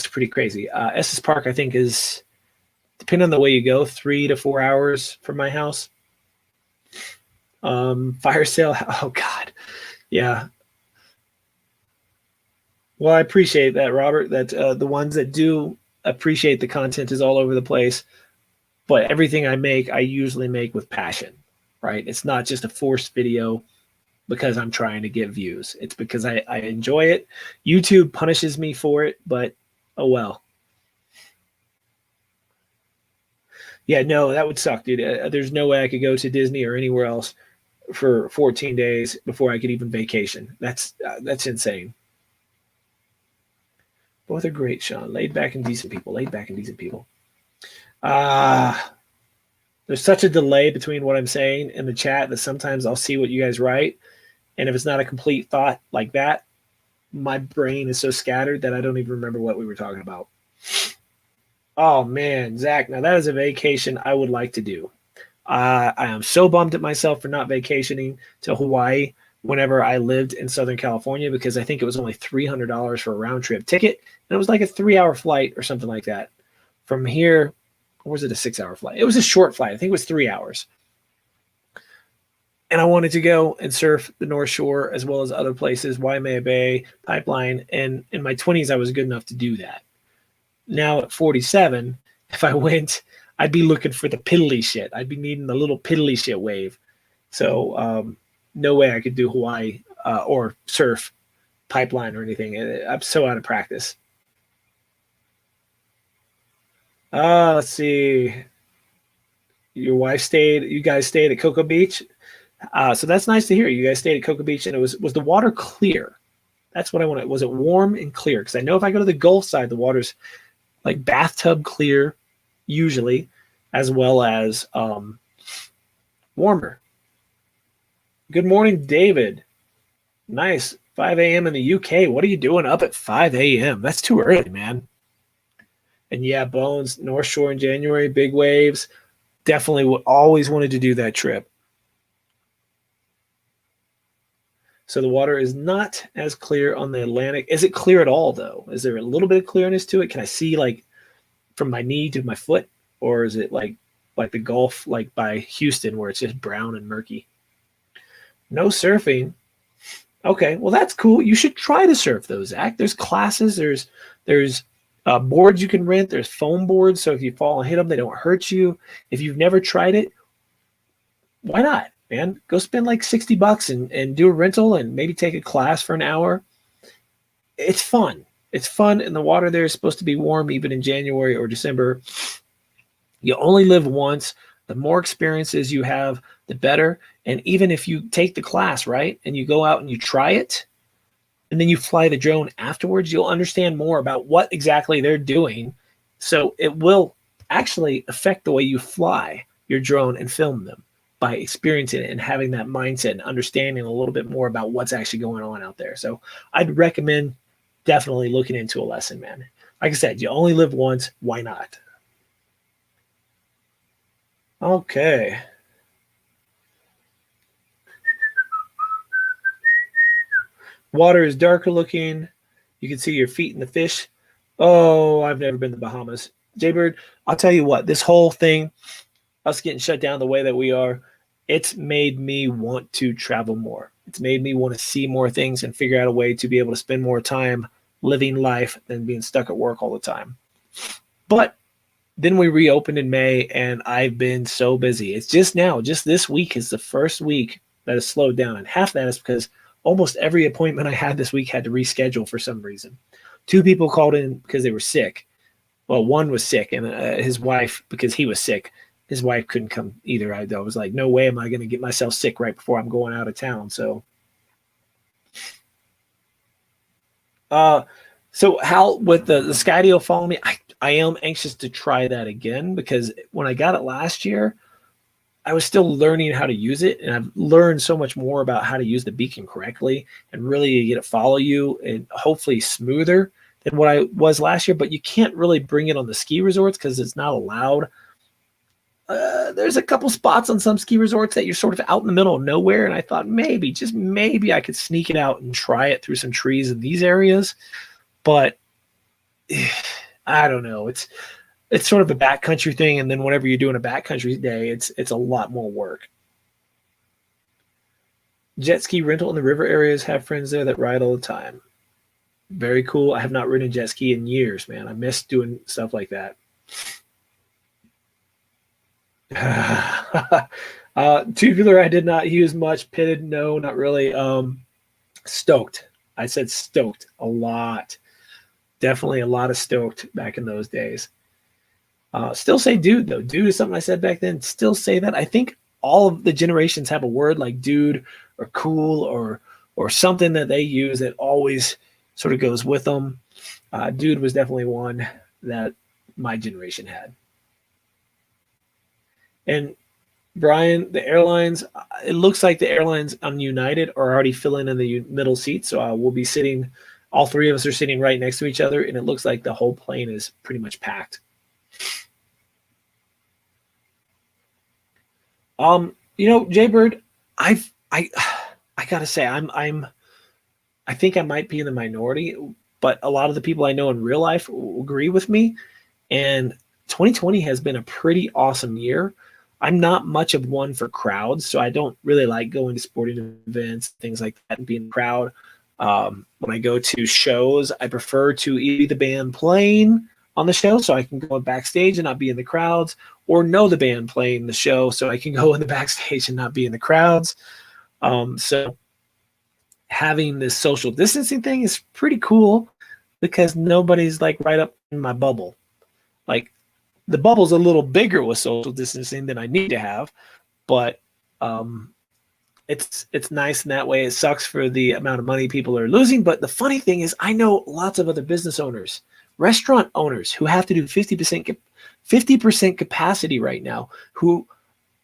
pretty crazy. Estes Park, I think, is, depending on the way you go, 3 to 4 hours from my house. Fire sale. Oh God. Yeah. Well, I appreciate that, Robert, that the ones that do appreciate the content is all over the place. But everything I make, I usually make with passion, right? It's not just a forced video because I'm trying to get views. It's because I enjoy it. YouTube punishes me for it, but oh well. Yeah, no, that would suck, dude. There's no way I could go to Disney or anywhere else for 14 days before I could even vacation. That's insane. Both are great, Sean. Laid back and decent people. Laid back and decent people. There's such a delay between what I'm saying in the chat that sometimes I'll see what you guys write. And if it's not a complete thought like that, my brain is so scattered that I don't even remember what we were talking about. Oh, man, Zach, now that is a vacation I would like to do. I am so bummed at myself for not vacationing to Hawaii whenever I lived in Southern California, because I think it was only $300 for a round trip ticket. And it was like a 3-hour flight or something like that. From here, or was it a 6-hour flight? It was a short flight. I think it was 3 hours. And I wanted to go and surf the North Shore as well as other places, Waimea Bay, Pipeline. And in my 20s, I was good enough to do that. Now at 47, if I went, I'd be looking for the piddly shit. I'd be needing the little piddly shit wave. So no way I could do Hawaii or surf pipeline or anything. I'm so out of practice. Let's see. You guys stayed at Cocoa Beach. So that's nice to hear. You guys stayed at Cocoa Beach, and was the water clear? That's what I wanted. Was it warm and clear? Because I know if I go to the Gulf side, the water's like bathtub clear, usually, as well as warmer. Good morning, David. Nice. 5 a.m. in the UK. What are you doing up at 5 a.m.? That's too early, man. And yeah, Bones, North Shore in January, big waves. Definitely always wanted to do that trip. So the water is not as clear on the Atlantic. Is it clear at all, though? Is there a little bit of clearness to it? Can I see like from my knee to my foot? Or is it like the Gulf, like by Houston, where it's just brown and murky? No surfing. Okay, well, that's cool. You should try to surf those, Zach. There's classes. There's boards you can rent. There's foam boards, so if you fall and hit them, they don't hurt you. If you've never tried it, why not, man? Go spend like $60 and do a rental and maybe take a class for an hour. It's fun. It's fun, and the water there is supposed to be warm even in January or December. You only live once. The more experiences you have, the better. And even if you take the class, right, and you go out and you try it, and then you fly the drone afterwards, you'll understand more about what exactly they're doing. So it will actually affect the way you fly your drone and film them by experiencing it and having that mindset and understanding a little bit more about what's actually going on out there. So I'd recommend definitely looking into a lesson, man. Like I said, you only live once. Why not? Okay. Water is darker looking. You can see your feet in the fish. Oh, I've never been to the Bahamas. Jaybird, I'll tell you what, this whole thing, us getting shut down the way that we are, it's made me want to travel more. It's made me want to see more things and figure out a way to be able to spend more time living life than being stuck at work all the time. But then we reopened in May, and I've been so busy. It's just now, just this week is the first week that has slowed down. And half that is because almost every appointment I had this week had to reschedule for some reason. 2 people called in because they were sick. Well, one was sick, and his wife, because he was sick, his wife couldn't come either. I was like, no way am I going to get myself sick right before I'm going out of town. So Hal, with the Skydio follow me, I am anxious to try that again, because when I got it last year, I was still learning how to use it, and I've learned so much more about how to use the beacon correctly and really get it follow you and hopefully smoother than what I was last year. But you can't really bring it on the ski resorts because it's not allowed. There's a couple spots on some ski resorts that you're sort of out in the middle of nowhere, and I thought maybe, just maybe, I could sneak it out and try it through some trees in these areas. But I don't know. It's sort of a backcountry thing, and then whenever you're doing a backcountry day, it's a lot more work. Jet ski rental in the river areas, have friends there that ride all the time. Very cool. I have not ridden a jet ski in years, man. I miss doing stuff like that. Tubular, I did not use much. Pitted, no, not really. Stoked. I said stoked a lot. Definitely a lot of stoked back in those days. Still say dude, though. Dude is something I said back then. Still say that. I think all of the generations have a word like dude or cool or something that they use that always sort of goes with them. Dude was definitely one that my generation had. And Brian, the airlines, it looks like the airlines on United are already filling in the middle seat. So we'll be sitting, all 3 of us are sitting right next to each other, and it looks like the whole plane is pretty much packed. Jaybird, I gotta say, I think I might be in the minority, but a lot of the people I know in real life agree with me. And 2020 has been a pretty awesome year. I'm not much of one for crowds, so I don't really like going to sporting events, things like that, and being in the crowd. When I go to shows, I prefer to either the band playing on the show, so I can go backstage and not be in the crowds, or know the band playing the show, so I can go in the backstage and not be in the crowds. So having this social distancing thing is pretty cool because nobody's like right up in my bubble. Like the bubble's a little bigger with social distancing than I need to have, but it's nice in that way. It sucks for the amount of money people are losing, but the funny thing is I know lots of other business owners, restaurant owners who have to do 50% capacity right now, who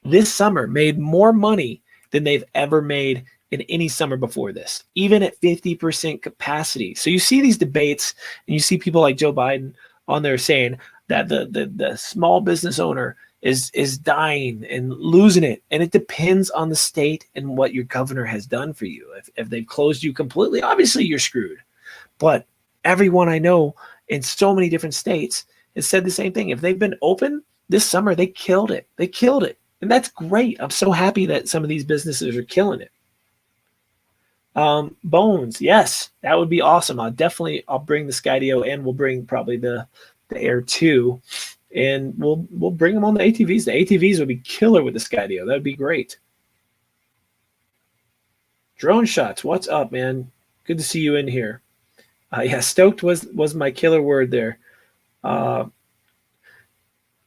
this summer made more money than they've ever made in any summer before this, even at 50% capacity. So you see these debates and you see people like Joe Biden on there saying that the small business owner is dying and losing it. And it depends on the state and what your governor has done for you. If they've closed you completely, obviously you're screwed. But everyone I know in so many different states has said the same thing. If they've been open this summer, they killed it. They killed it. And that's great. I'm so happy that some of these businesses are killing it. Bones, yes, that would be awesome. I'll bring the Skydio, and we'll bring probably the Air 2, and we'll bring them on the ATVs. The ATVs would be killer with the Skydio. That would be great. Drone shots, what's up, man? Good to see you in here. Yeah, stoked was my killer word there.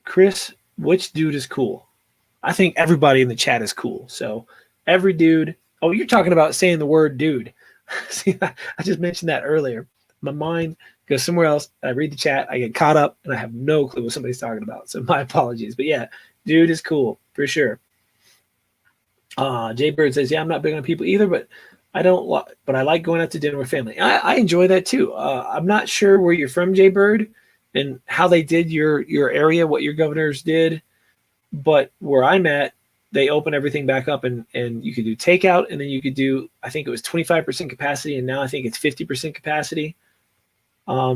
Chris, which dude is cool? I think everybody in the chat is cool. So every dude. Oh, you're talking about saying the word dude. See, I just mentioned that earlier. My mind goes somewhere else. I read the chat. I get caught up, and I have no clue what somebody's talking about. So my apologies. But yeah, dude is cool for sure. Jay Bird says, yeah, I'm not big on people either, but I like going out to dinner with family. I enjoy that too. I'm not sure where you're from, Jay Bird, and how they did your area, what your governors did. But where I'm at, they open everything back up, and you could do takeout, and then you could do, I think it was 25% capacity, and now I think it's 50% capacity. Yeah,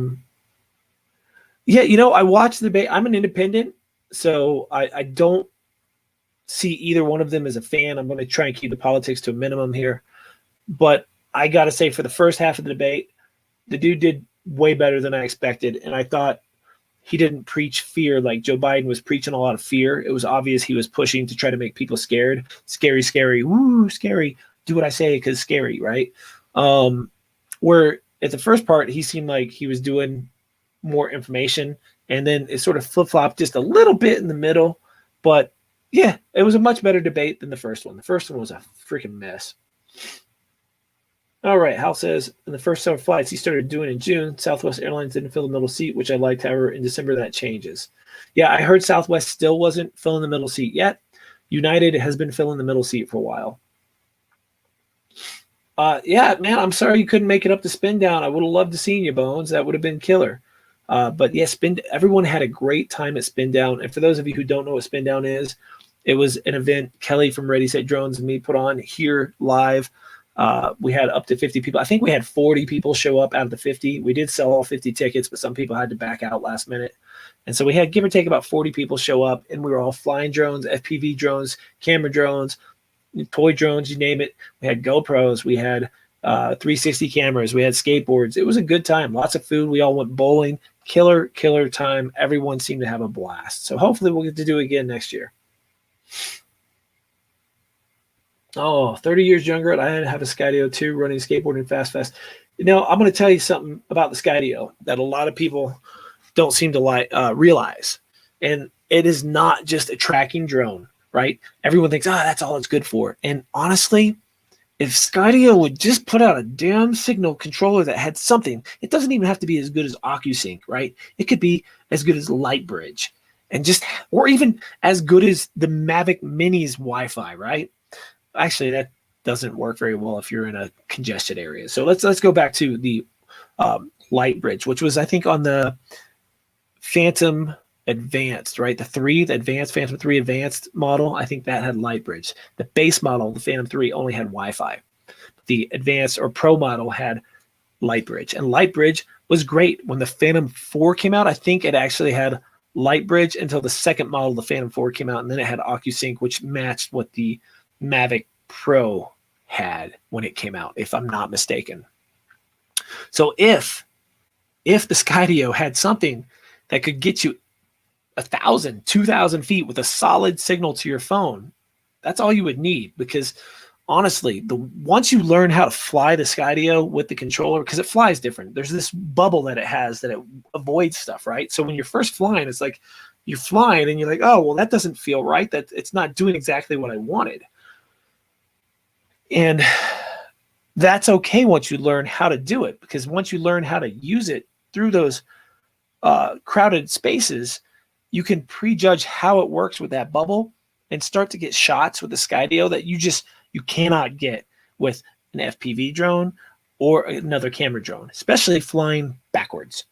I watch the debate. I'm an independent, so I don't see either one of them as a fan. I'm going to try and keep the politics to a minimum here. But I got to say, for the first half of the debate, the dude did way better than I expected, and I thought he didn't preach fear like Joe Biden was preaching a lot of fear. It was obvious he was pushing to try to make people scared. Scary, scary, woo, scary. Do what I say because scary, right? Where at the first part, he seemed like he was doing more information, and then it sort of flip-flopped just a little bit in the middle. But yeah, it was a much better debate than the first one. The first one was a freaking mess. All right, Hal says, in the first several flights he started doing in June, Southwest Airlines didn't fill the middle seat, which I liked. However, in December that changes. Yeah, I heard Southwest still wasn't filling the middle seat yet. United has been filling the middle seat for a while. Yeah, man, I'm sorry you couldn't make it up to Spin Down. I would have loved to see you, Bones. That would have been killer. But yeah, everyone had a great time at Spin Down. And for those of you who don't know what Spin Down is, it was an event Kelly from Ready Set Drones and me put on here live. We had up to 50 people. I think we had 40 people show up out of the 50. We did sell all 50 tickets, but some people had to back out last minute. And so we had, give or take, about 40 people show up, and we were all flying drones, FPV drones, camera drones, toy drones, you name it. We had GoPros. We had 360 cameras. We had skateboards. It was a good time. Lots of food. We all went bowling. Killer time. Everyone seemed to have a blast. So hopefully we'll get to do it again next year. Oh, 30 years younger, I have a Skydio too, running skateboarding fast. I'm going to tell you something about the Skydio that a lot of people don't seem to realize. And it is not just a tracking drone, right? Everyone thinks, that's all it's good for. And honestly, if Skydio would just put out a damn signal controller that had something, it doesn't even have to be as good as OcuSync, right? It could be as good as Lightbridge, or even as good as the Mavic Mini's Wi-Fi, right? Actually, that doesn't work very well if you're in a congested area. So let's go back to the Lightbridge, which was, I think, on the Phantom Advanced, right? The advanced Phantom 3 Advanced model. I think that had Lightbridge. The base model, the Phantom 3, only had Wi-Fi. The Advanced or Pro model had Lightbridge, and Lightbridge was great. When the Phantom 4 came out, I think it actually had Lightbridge until the second model, the Phantom 4, came out, and then it had OcuSync, which matched what the Mavic Pro had when it came out, if I'm not mistaken. So if the Skydio had something that could get you 1,000, 2,000 feet with a solid signal to your phone. That's all you would need, because honestly, once you learn how to fly the Skydio with the controller, because it flies different. There's this bubble that it has that it avoids stuff, right? So when you're first flying, it's like you're flying and you're like, oh, well, that doesn't feel right. That it's not doing exactly what I wanted. And that's okay once you learn how to do it, because once you learn how to use it through those crowded spaces, you can prejudge how it works with that bubble and start to get shots with the Skydio that you cannot get with an FPV drone or another camera drone, especially flying backwards.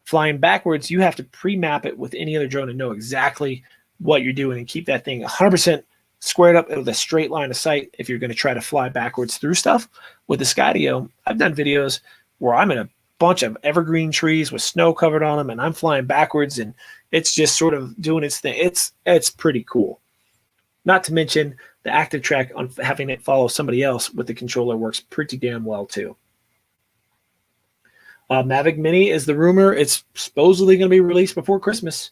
Flying backwards, you have to pre-map it with any other drone and know exactly what you're doing and keep that thing 100% squared up with a straight line of sight if you're going to try to fly backwards through stuff. With the Skydio, I've done videos where I'm in a bunch of evergreen trees with snow covered on them and I'm flying backwards and it's just sort of doing its thing. It's pretty cool. Not to mention the active track on having it follow somebody else with the controller works pretty damn well too. Mavic Mini is the rumor. It's supposedly going to be released before Christmas.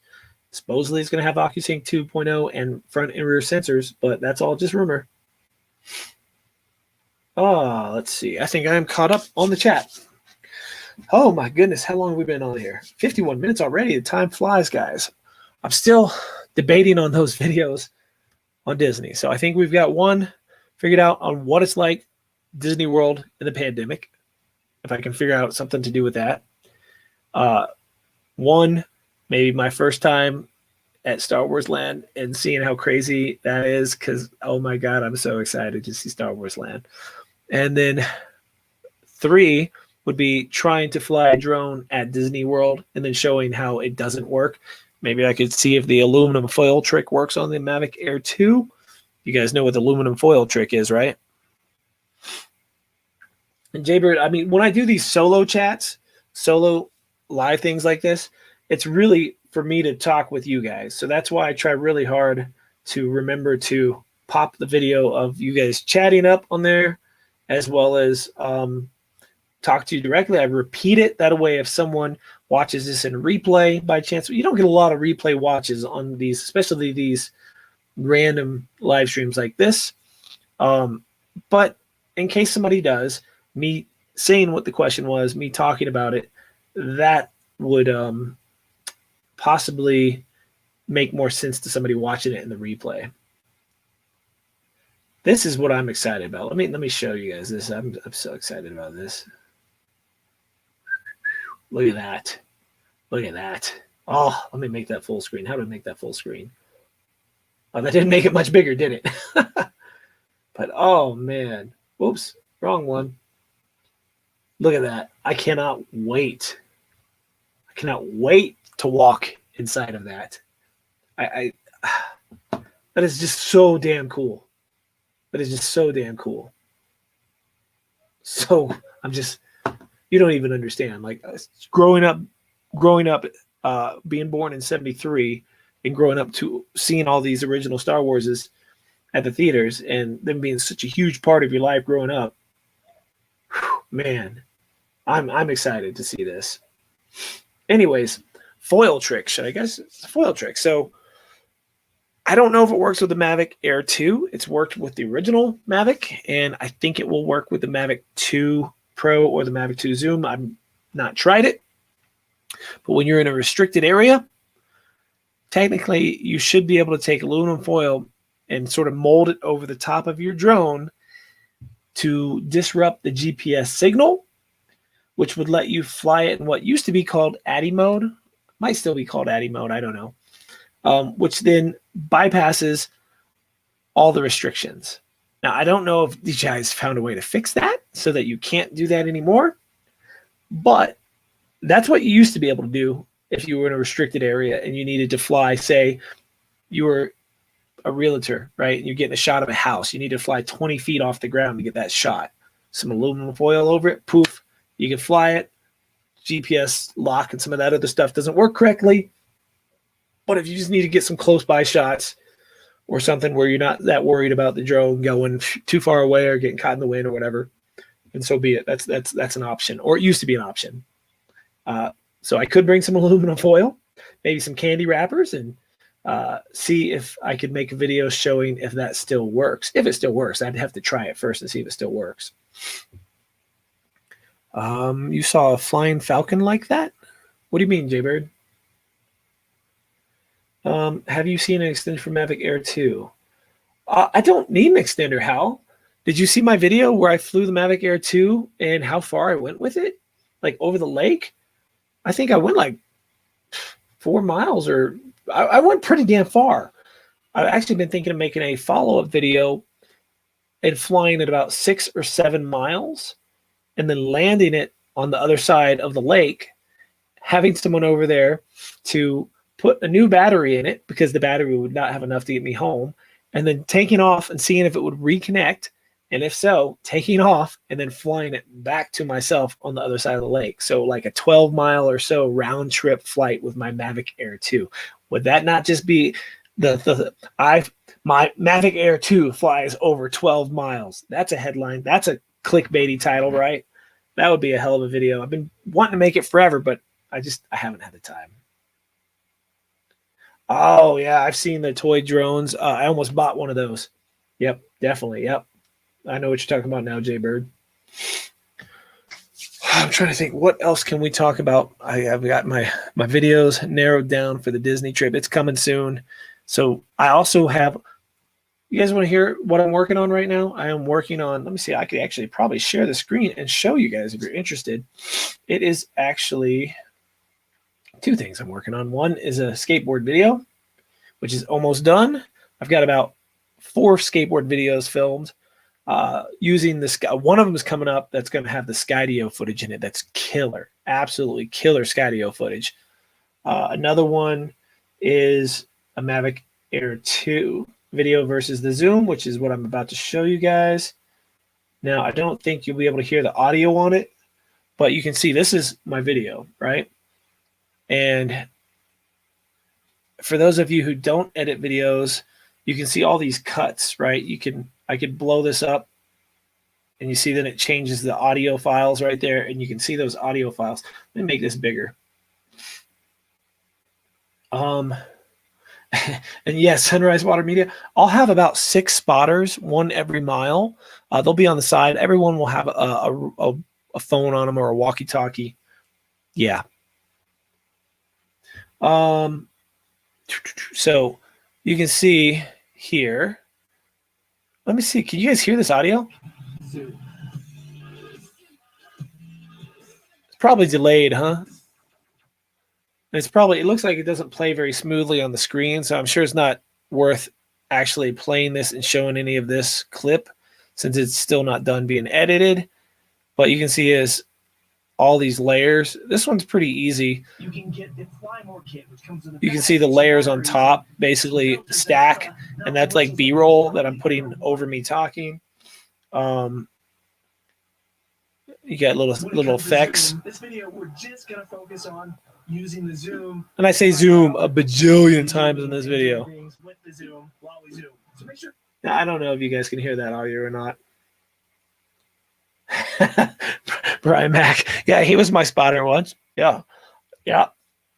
Supposedly it's going to have OcuSync 2.0 and front and rear sensors, but that's all just rumor. Let's see. I think I am caught up on the chat. Oh my goodness, how long have we been on here? 51 minutes already. The time flies, guys. I'm still debating on those videos on Disney. So I think we've got one figured out on what it's like Disney World in the pandemic, if I can figure out something to do with that. One, maybe my first time at Star Wars Land and seeing how crazy that is, because, oh my God, I'm so excited to see Star Wars Land. And then 3 would be trying to fly a drone at Disney World and then showing how it doesn't work. Maybe I could see if the aluminum foil trick works on the Mavic Air 2. You guys know what the aluminum foil trick is, right? And Jaybird, I mean, when I do these solo chats, solo live things like this, it's really for me to talk with you guys. So that's why I try really hard to remember to pop the video of you guys chatting up on there, as well as talk to you directly. I repeat it. That way, if someone watches this in replay by chance, you don't get a lot of replay watches on these, especially these random live streams like this. But in case somebody does, me saying what the question was, me talking about it, that would possibly make more sense to somebody watching it in the replay. This is what I'm excited about. Let me show you guys this. I'm so excited about this. Look at that. Look at that. Oh, let me make that full screen. How do I make that full screen? Oh, that didn't make it much bigger, did it? But, oh, man. Whoops. Wrong one. Look at that. I cannot wait. I cannot wait to walk inside of that. That is just so damn cool. That is just so damn cool. So I'm just, you don't even understand. Like growing up, being born in '73 and growing up to seeing all these original Star Warses at the theaters and them being such a huge part of your life growing up. Whew, man, I'm excited to see this. Anyways, foil trick. Should I guess it's a foil trick? So I don't know if it works with the Mavic Air 2. It's worked with the original Mavic, and I think it will work with the Mavic 2 Pro or the Mavic 2 Zoom. I've not tried it. But when you're in a restricted area, technically you should be able to take aluminum foil and sort of mold it over the top of your drone to disrupt the GPS signal, which would let you fly it in what used to be called ADI mode. Might still be called ADI mode, I don't know. Which then bypasses all the restrictions. Now, I don't know if these guys found a way to fix that so that you can't do that anymore, but that's what you used to be able to do if you were in a restricted area and you needed to fly, say you were a realtor, right? And you're getting a shot of a house. You need to fly 20 feet off the ground to get that shot. Some aluminum foil over it, poof, you can fly it. GPS lock and some of that other stuff doesn't work correctly. But if you just need to get some close by shots or something where you're not that worried about the drone going too far away or getting caught in the wind or whatever, and so be it. That's an option, or it used to be an option. So I could bring some aluminum foil, maybe some candy wrappers, and see if I could make a video showing if that still works. If it still works, I'd have to try it first to see if it still works. You saw a flying falcon like that? What do you mean, Jaybird? Have you seen an extension for Mavic Air 2? I don't need an extender, Hal. Did you see my video where I flew the Mavic Air 2 and how far I went with it? Like over the lake? I think I went like 4 miles, or I went pretty damn far. I've actually been thinking of making a follow-up video and flying at about 6 or 7 miles and then landing it on the other side of the lake, having someone over there to put a new battery in it because the battery would not have enough to get me home, and then taking off and seeing if it would reconnect, and if so, taking off and then flying it back to myself on the other side of the lake. So like a 12-mile or so round trip flight with my Mavic Air 2. Would that not just be my Mavic Air 2 flies over 12 miles? That's a headline. That's a clickbaity title, right? That would be a hell of a video. I've been wanting to make it forever, but I haven't had the time. Oh yeah, I've seen the toy drones. I almost bought one of those. Yep, definitely. Yep. I know what you're talking about now, Jaybird. I'm trying to think, what else can we talk about? I've got my videos narrowed down for the Disney trip. It's coming soon. So I also have, you guys want to hear what I'm working on right now? I am working on, let me see, I could actually probably share the screen and show you guys if you're interested. It is actually 2 things I'm working on. One is a skateboard video, which is almost done. I've got about 4 skateboard videos filmed. Using the sky. One of them is coming up that's going to have the Skydio footage in it. That's killer, absolutely killer Skydio footage. Another one is a Mavic Air 2 video versus the Zoom, which is what I'm about to show you guys. Now, I don't think you'll be able to hear the audio on it, but you can see this is my video, right? And for those of you who don't edit videos, you can see all these cuts, right? I could blow this up and you see that it changes the audio files right there, and you can see those audio files. Let me make this bigger. And yes, Sunrise Water Media. I'll have about 6 spotters, 1 every mile. They'll be on the side. Everyone will have a phone on them or a walkie-talkie. Yeah. So you can see here. Let me see. Can you guys hear this audio? It's probably delayed, huh? It looks like it doesn't play very smoothly on the screen, so I'm sure it's not worth actually playing this and showing any of this clip since it's still not done being edited. But you can see is all these layers. This one's pretty easy. You can get the Fly More kit, which comes with you can see the layers on top basically stack, and that's like B-roll that I'm putting over me talking. You got little effects. This video, we're just gonna focus on using the zoom. And I say zoom a bajillion times in this video. With the zoom while we zoom. So make sure. Now, I don't know if you guys can hear that audio or not. Brian Mack. Yeah, he was my spotter once. Yeah.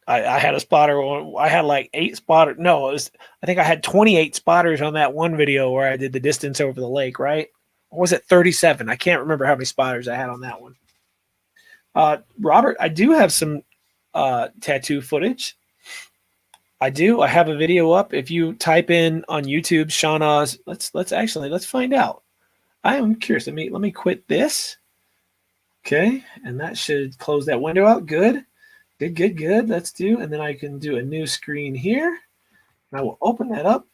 I had a spotter. I had like 8 spotters. No, I think I had 28 spotters on that one video where I did the distance over the lake, right? Or was it 37? I can't remember how many spotters I had on that one. Robert, I do have some tattoo footage. I do. I have a video up. If you type in on YouTube, Sean Oz, let's find out. I am curious. Let me quit this. Okay, and that should close that window out. Good. Let's do, and then I can do a new screen here. And I will open that up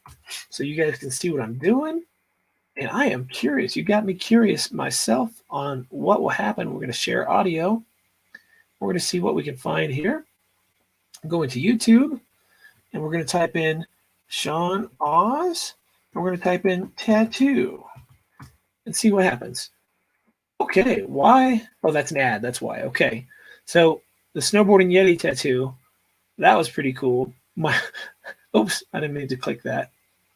so you guys can see what I'm doing. And I am curious. You got me curious myself on what will happen. We're going to share audio. We're going to see what we can find here. I'm going to YouTube, and we're going to type in Sean Oz, and we're going to type in tattoo and see what happens. Okay, why? Oh, that's an ad. That's why. Okay, so the snowboarding Yeti tattoo, that was pretty cool. Oops, I didn't mean to click that.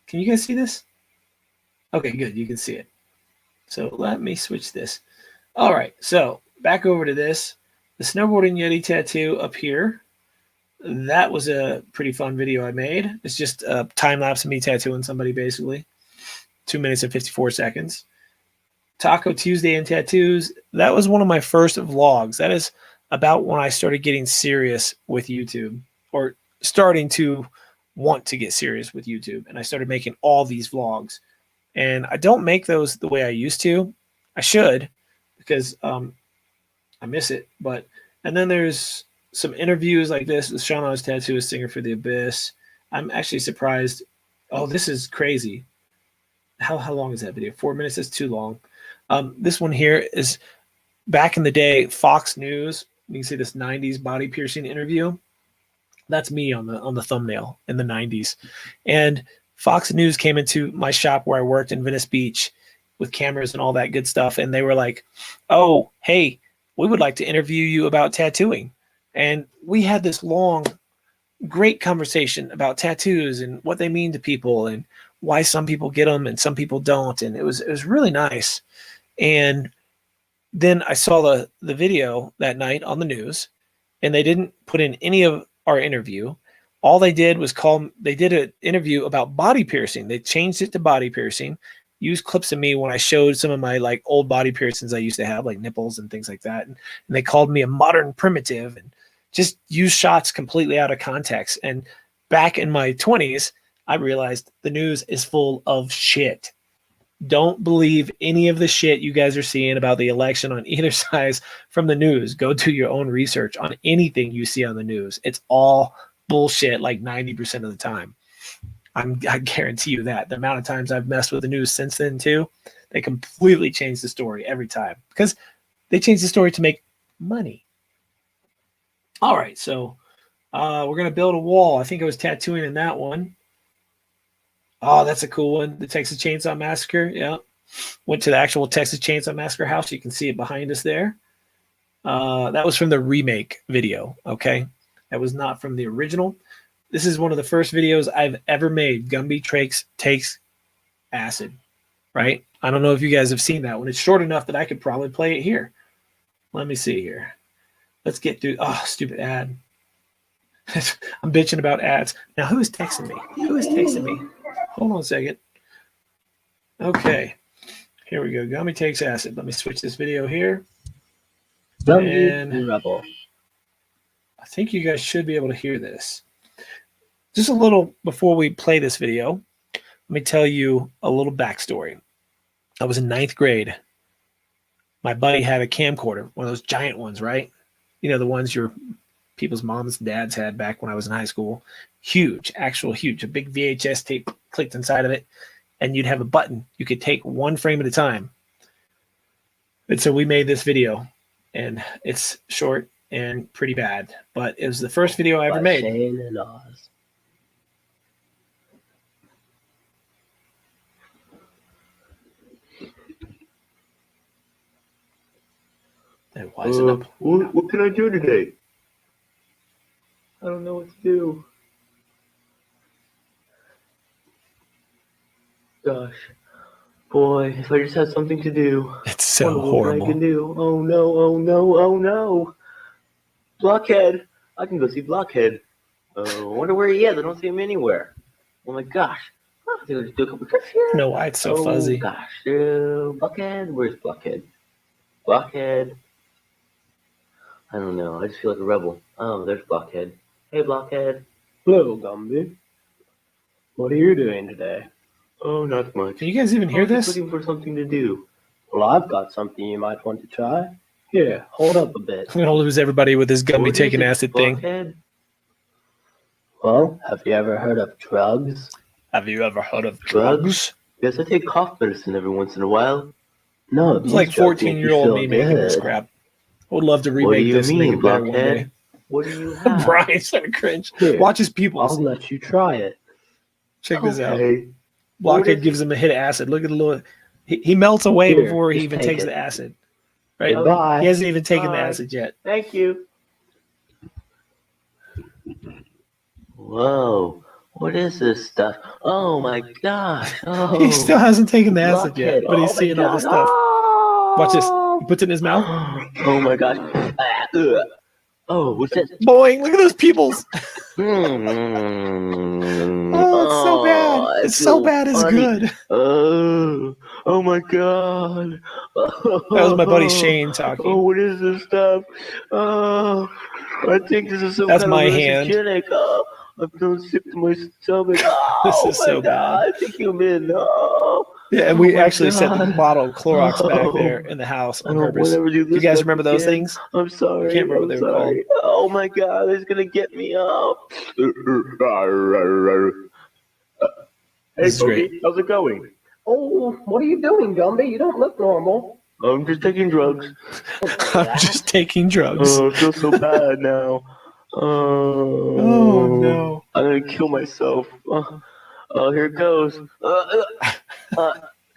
Can you guys see this? Okay, good. You can see it. So let me switch this. All right, so back over to this. the snowboarding Yeti tattoo up here. That was a pretty fun video I made. It's just a time lapse of me tattooing somebody, basically. 2 minutes and 54 seconds. Taco Tuesday and tattoos. That was one of my first vlogs. That is about when I started getting serious with YouTube, or starting to want to get serious with YouTube. And I started making all these vlogs. And I don't make those the way I used to. I should, because I miss it. And then there's some interviews like this with Sean Oz Tattoo, Singer for the Abyss. I'm actually surprised. Oh, this is crazy. How long is that video? 4 minutes. That's too long. This one here is back in the day, Fox News. You can see this 90s body piercing interview. That's me on the thumbnail in the 90s. And Fox News came into my shop where I worked in Venice Beach with cameras and all that good stuff. And they were like, oh, hey, we would like to interview you about tattooing. And we had this long, great conversation about tattoos and what they mean to people and why some people get them and some people don't. And it was really nice. And then I saw the video that night on the news, and they didn't put in any of our interview. All they did was they did an interview about body piercing. They changed it to body piercing, used clips of me when I showed some of my like old body piercings I used to have, like nipples and things like that. And they called me a modern primitive and just used shots completely out of context. And back in my 20s, I realized the news is full of shit. Don't believe any of the shit you guys are seeing about the election on either side from the news. Go do your own research on anything you see on the news. It's all bullshit like 90% of the time. I guarantee you that. The amount of times I've messed with the news since then too, they completely change the story every time because they change the story to make money. All right, so we're going to build a wall. I think I was tattooing in that one. Oh, that's a cool one. The Texas Chainsaw Massacre. Yeah. Went to the actual Texas Chainsaw Massacre house. You can see it behind us there. That was from the remake video. Okay. That was not from the original. This is one of the first videos I've ever made. Gumby takes acid. Right. I don't know if you guys have seen that one. It's short enough that I could probably play it here. Let me see here. Let's get through. Oh, stupid ad. I'm bitching about ads. Now, who is texting me? Who is texting me? Hold on a second. Okay. Here we go. Gummy takes acid. Let me switch this video here. And Rebel. I think you guys should be able to hear this. Just a little before we play this video, let me tell you a little backstory. I was in 9th grade. My buddy had a camcorder, one of those giant ones, right? You know, the ones your people's moms and dads had back when I was in high school. Huge, actual huge, a big VHS tape clicked inside of it, and you'd have a button. You could take one frame at a time. And so we made this video, and it's short and pretty bad, but it was the first video I ever made. Shane and Oz. And why is it up? What can I do today? I don't know what to do. Gosh. Boy, if I just had something to do. It's so what horrible. I can do. Oh no, oh no, oh no. Blockhead. I can go see Blockhead. I wonder where he is. I don't see him anywhere. Oh my gosh. I think I'll just do a couple trips here. I don't know why it's so fuzzy. Oh gosh. Blockhead? Where's Blockhead? Blockhead. I don't know. I just feel like a rebel. Oh, there's Blockhead. Hey, Blockhead. Hello, Gumby. What are you doing today? Oh, not much. Can you guys even hear I'm just this? looking for something to do. Well, I've got something you might want to try. Here, hold up a bit. I'm going to lose everybody with this Gumby What taking is it, acid thing. Blockhead? Well, have you ever heard of drugs? Have you ever heard of Drugs? drugs? Yes, I take cough medicine every once in a while. No, It's like 14-year-old me making this crap. I would love to remake this and make it better one day. What do you have? Brian's starting to cringe. Here, Watch his pupils. I'll let you try it. Check this out. Okay. Blockhead gives him a hit of acid. Look at the little. He melts away Here, before he just even take takes it. the acid. Right? Goodbye. He hasn't even taken the Bye. acid yet. Thank you. Whoa. What is this stuff? Oh my gosh. Oh. He still hasn't taken the acid yet, Blockhead. but he's Oh my seeing all this God. stuff. Watch this. Oh He puts it in his mouth. Oh my gosh. Oh, what's that? Boing! Look at those pupils. Oh, it's so bad. I It's so feel bad. It's funny. good. Oh my god. That was my buddy Shane talking. Oh, what is this stuff? Oh, I think this is some That's kind my of hand. hallucinogenic. Oh, I'm feeling sick to my stomach. Oh, This is my so god. bad. I think I'm in. Oh, Yeah, and oh we my actually set the God. bottle of Clorox back Oh, there in the house I on don't purpose. want to ever do Do you this guys stuff remember those again. things? I'm sorry. I can't remember what they were called. Oh my god, it's gonna get me up. Hey, This is great. Pokey, how's it going? Oh, what are you doing, Gumby? You don't look normal. I'm just taking drugs. I'm just taking drugs. Oh, I feel so bad now. Oh no. I'm gonna kill myself. Oh, here it goes.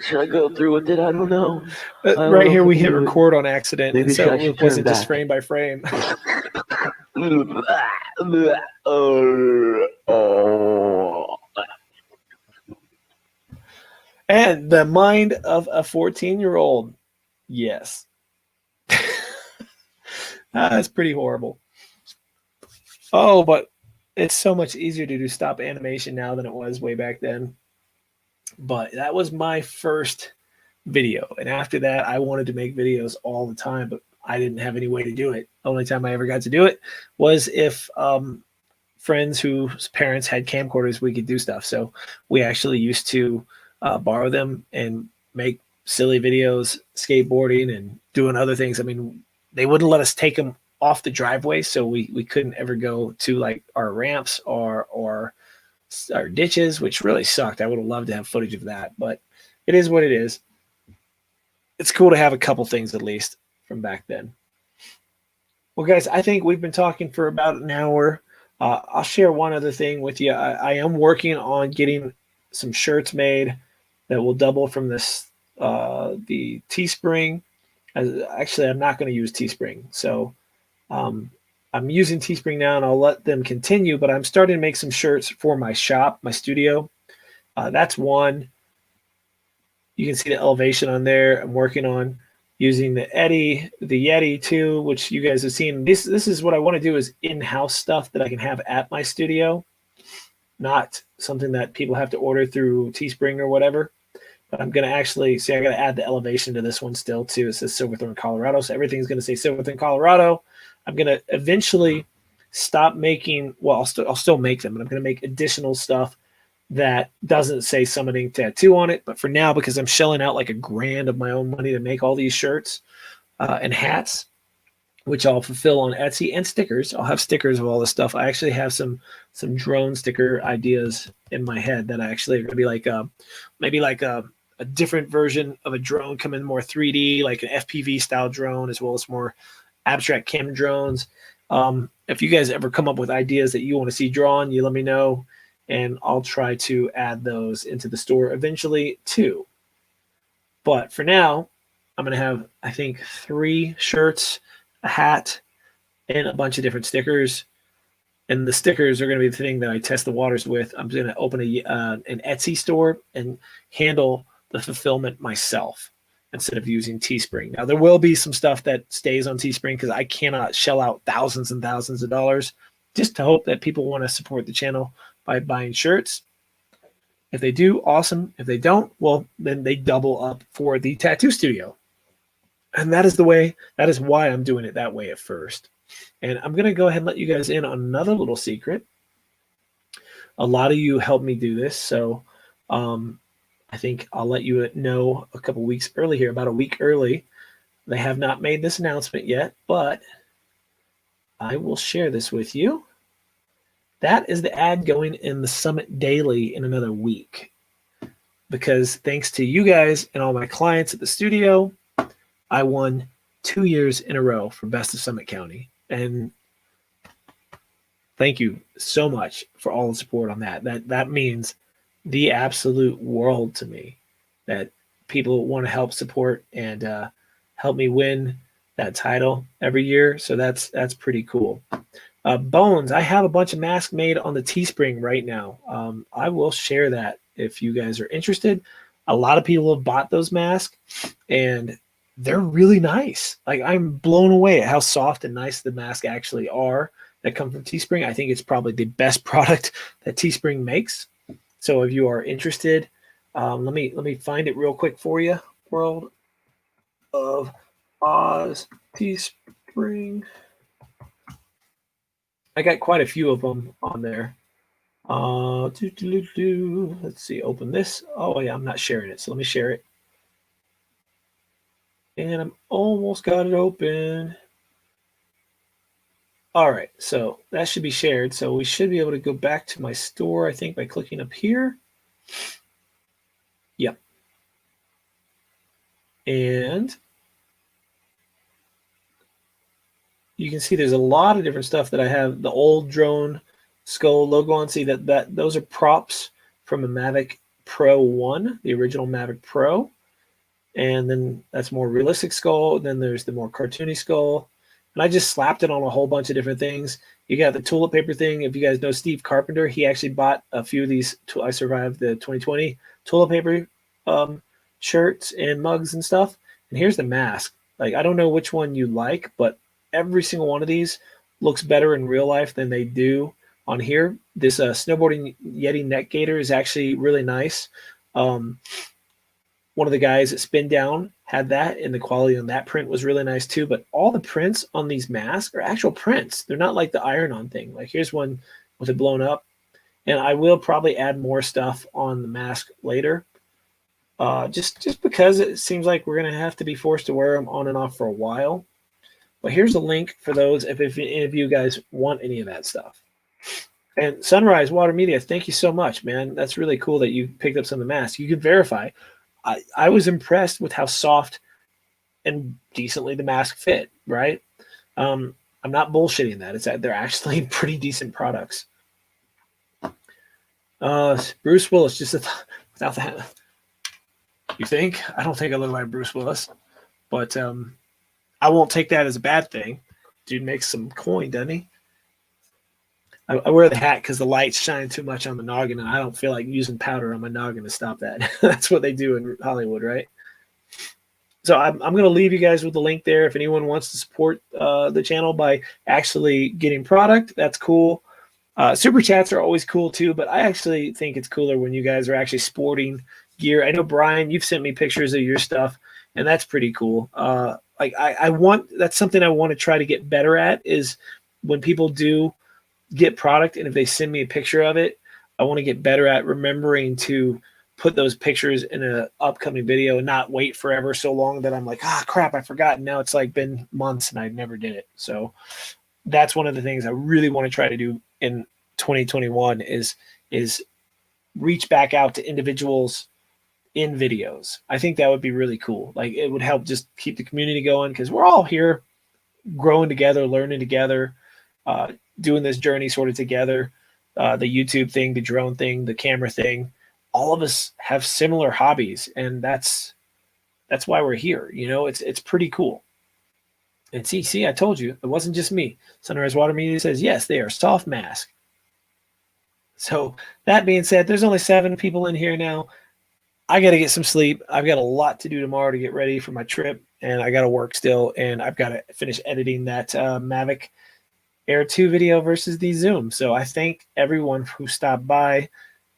Should I go through with it? I don't know. don't Right know here if I we can hit do it. record on accident, Maybe and so I should it wasn't turn just back. frame by frame. Oh. And the mind of a 14-year-old. Yes. That's pretty horrible. Oh, but it's so much easier to do stop animation now than it was way back then. But that was my first video. And after that, I wanted to make videos all the time, but I didn't have any way to do it. The only time I ever got to do it was if friends whose parents had camcorders, we could do stuff. So we actually used to borrow them and make silly videos, skateboarding and doing other things. I mean, they wouldn't let us take them off the driveway, so we couldn't ever go to like our ramps or our ditches, which really sucked. I would have loved to have footage of that, but it is what it is. It's cool to have a couple things at least from back then. Well, guys, I think we've been talking for about an hour. I'll share one other thing with you. I am working on getting some shirts made that will double from this the Teespring. Actually, I'm not going to use Teespring, so I'm using Teespring now, and I'll let them continue. But I'm starting to make some shirts for my shop, my studio. That's one. You can see the elevation on there. I'm working on using the Yeti too, which you guys have seen. This is what I want to do, is in-house stuff that I can have at my studio, not something that people have to order through Teespring or whatever. But I'm going to actually see, I got to add the elevation to this one still too. It says Silverthorne, Colorado. So everything's going to say Silverthorne, Colorado. I'm going to eventually stop making, well, I'll still make them, but I'm going to make additional stuff that doesn't say Summoning Tattoo on it. But for now, because I'm shelling out like $1,000 of my own money to make all these shirts and hats, which I'll fulfill on Etsy, and stickers. I'll have stickers of all this stuff. I actually have some drone sticker ideas in my head that I actually are going to be like maybe like a different version of a drone, come in more 3D, like an FPV style drone, as well as more abstract camera drones. If you guys ever come up with ideas that you want to see drawn, you let me know, and I'll try to add those into the store eventually too. But for now, I'm going to have, I think, 3 shirts, a hat, and a bunch of different stickers. And the stickers are going to be the thing that I test the waters with. I'm going to open an Etsy store and handle the fulfillment myself instead of using Teespring. Now, there will be some stuff that stays on Teespring because I cannot shell out thousands and thousands of dollars just to hope that people want to support the channel by buying shirts. If they do, awesome. If they don't, well, then they double up for the tattoo studio. And that is why I'm doing it that way at first. And I'm going to go ahead and let you guys in on another little secret. A lot of you helped me do this, so I think I'll let you know a couple weeks early here, about a week early. They have not made this announcement yet, but I will share this with you. That is the ad going in the Summit Daily in another week. Because thanks to you guys and all my clients at the studio, I won 2 years in a row for Best of Summit County. And thank you so much for all the support on that. That means the absolute world to me, that people want to help support and help me win that title every year. So that's pretty cool. Bones, I have a bunch of masks made on the Teespring right now. I will share that if you guys are interested. A lot of people have bought those masks, and they're really nice. Like, I'm blown away at how soft and nice the masks actually are that come from Teespring. I think it's probably the best product that Teespring makes. So if you are interested, let me find it real quick for you. World of Oz Teespring. I got quite a few of them on there. Let's see, open this. Oh yeah, I'm not sharing it, so let me share it. And I'm almost got it open. All right, so that should be shared. So we should be able to go back to my store, I think, by clicking up here. Yep. And you can see there's a lot of different stuff that I have the old drone skull logo on. See that those are props from a Mavic Pro 1, the original Mavic Pro. And then that's more realistic skull. Then there's the more cartoony skull. And I just slapped it on a whole bunch of different things. You got the tulip paper thing. If you guys know Steve Carpenter, he actually bought a few of these. I survived the 2020 tulip paper shirts and mugs and stuff. And here's the mask. Like, I don't know which one you like, but every single one of these looks better in real life than they do on here. This snowboarding Yeti neck gaiter is actually really nice. One of the guys at Spin Down had that, and the quality on that print was really nice too. But all the prints on these masks are actual prints. They're not like the iron-on thing. Like, here's one with it blown up. And I will probably add more stuff on the mask later. Just because it seems like we're going to have to be forced to wear them on and off for a while. But here's a link for those if any of you guys want any of that stuff. And Sunrise Water Media, thank you so much, man. That's really cool that you picked up some of the masks. You can verify. I was impressed with how soft and decently the mask fit, right? I'm not bullshitting that. It's that they're actually pretty decent products. Bruce Willis, just without that. You think? I don't think I look like Bruce Willis, but I won't take that as a bad thing. Dude makes some coin, doesn't he? I wear the hat because the lights shine too much on the noggin, and I don't feel like using powder on my noggin to stop that. That's what they do in Hollywood, right? So I'm going to leave you guys with the link there. If anyone wants to support the channel by actually getting product, that's cool. Super chats are always cool too, but I actually think it's cooler when you guys are actually sporting gear. I know, Brian, you've sent me pictures of your stuff, and that's pretty cool. That's something I want to try to get better at, is when people do get product, and if they send me a picture of it, I want to get better at remembering to put those pictures in an upcoming video and not wait forever so long that I'm like, crap, I forgot. And now it's like been months and I never did it. So that's one of the things I really want to try to do in 2021 is reach back out to individuals in videos. I think that would be really cool. Like, it would help just keep the community going, because we're all here growing together, learning together, doing this journey sort of together. The YouTube thing, the drone thing, the camera thing, all of us have similar hobbies, and that's why we're here. You know, it's pretty cool. And see, I told you, it wasn't just me. Sunrise Water Media says, yes, they are soft mask. So that being said, there's only 7 people in here now. I got to get some sleep. I've got a lot to do tomorrow to get ready for my trip, and I got to work still, and I've got to finish editing that Mavic Air 2 video versus the Zoom. So I thank everyone who stopped by,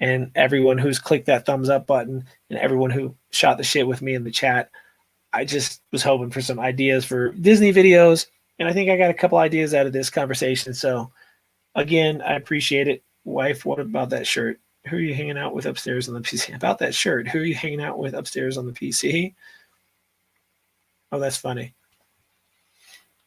and everyone who's clicked that thumbs up button, and everyone who shot the shit with me in the chat. I just was hoping for some ideas for Disney videos, and I think I got a couple ideas out of this conversation. So again, I appreciate it. Wife, what about that shirt? Who are you hanging out with upstairs on the PC? About that shirt, who are you hanging out with upstairs on the PC? Oh, that's funny.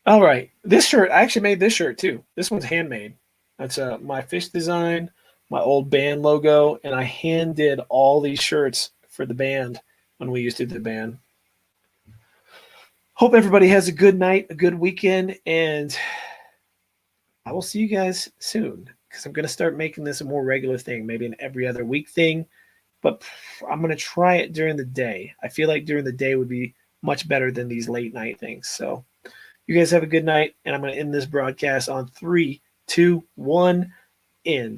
All right. This shirt, I actually made this shirt too. This one's handmade. That's my fish design, my old band logo, and I hand did all these shirts for the band when we used to do the band. Hope everybody has a good night, a good weekend, and I will see you guys soon, because I'm going to start making this a more regular thing, maybe an every other week thing, but I'm going to try it during the day. I feel like during the day would be much better than these late night things. So you guys have a good night, and I'm going to end this broadcast on 3, 2, 1, end.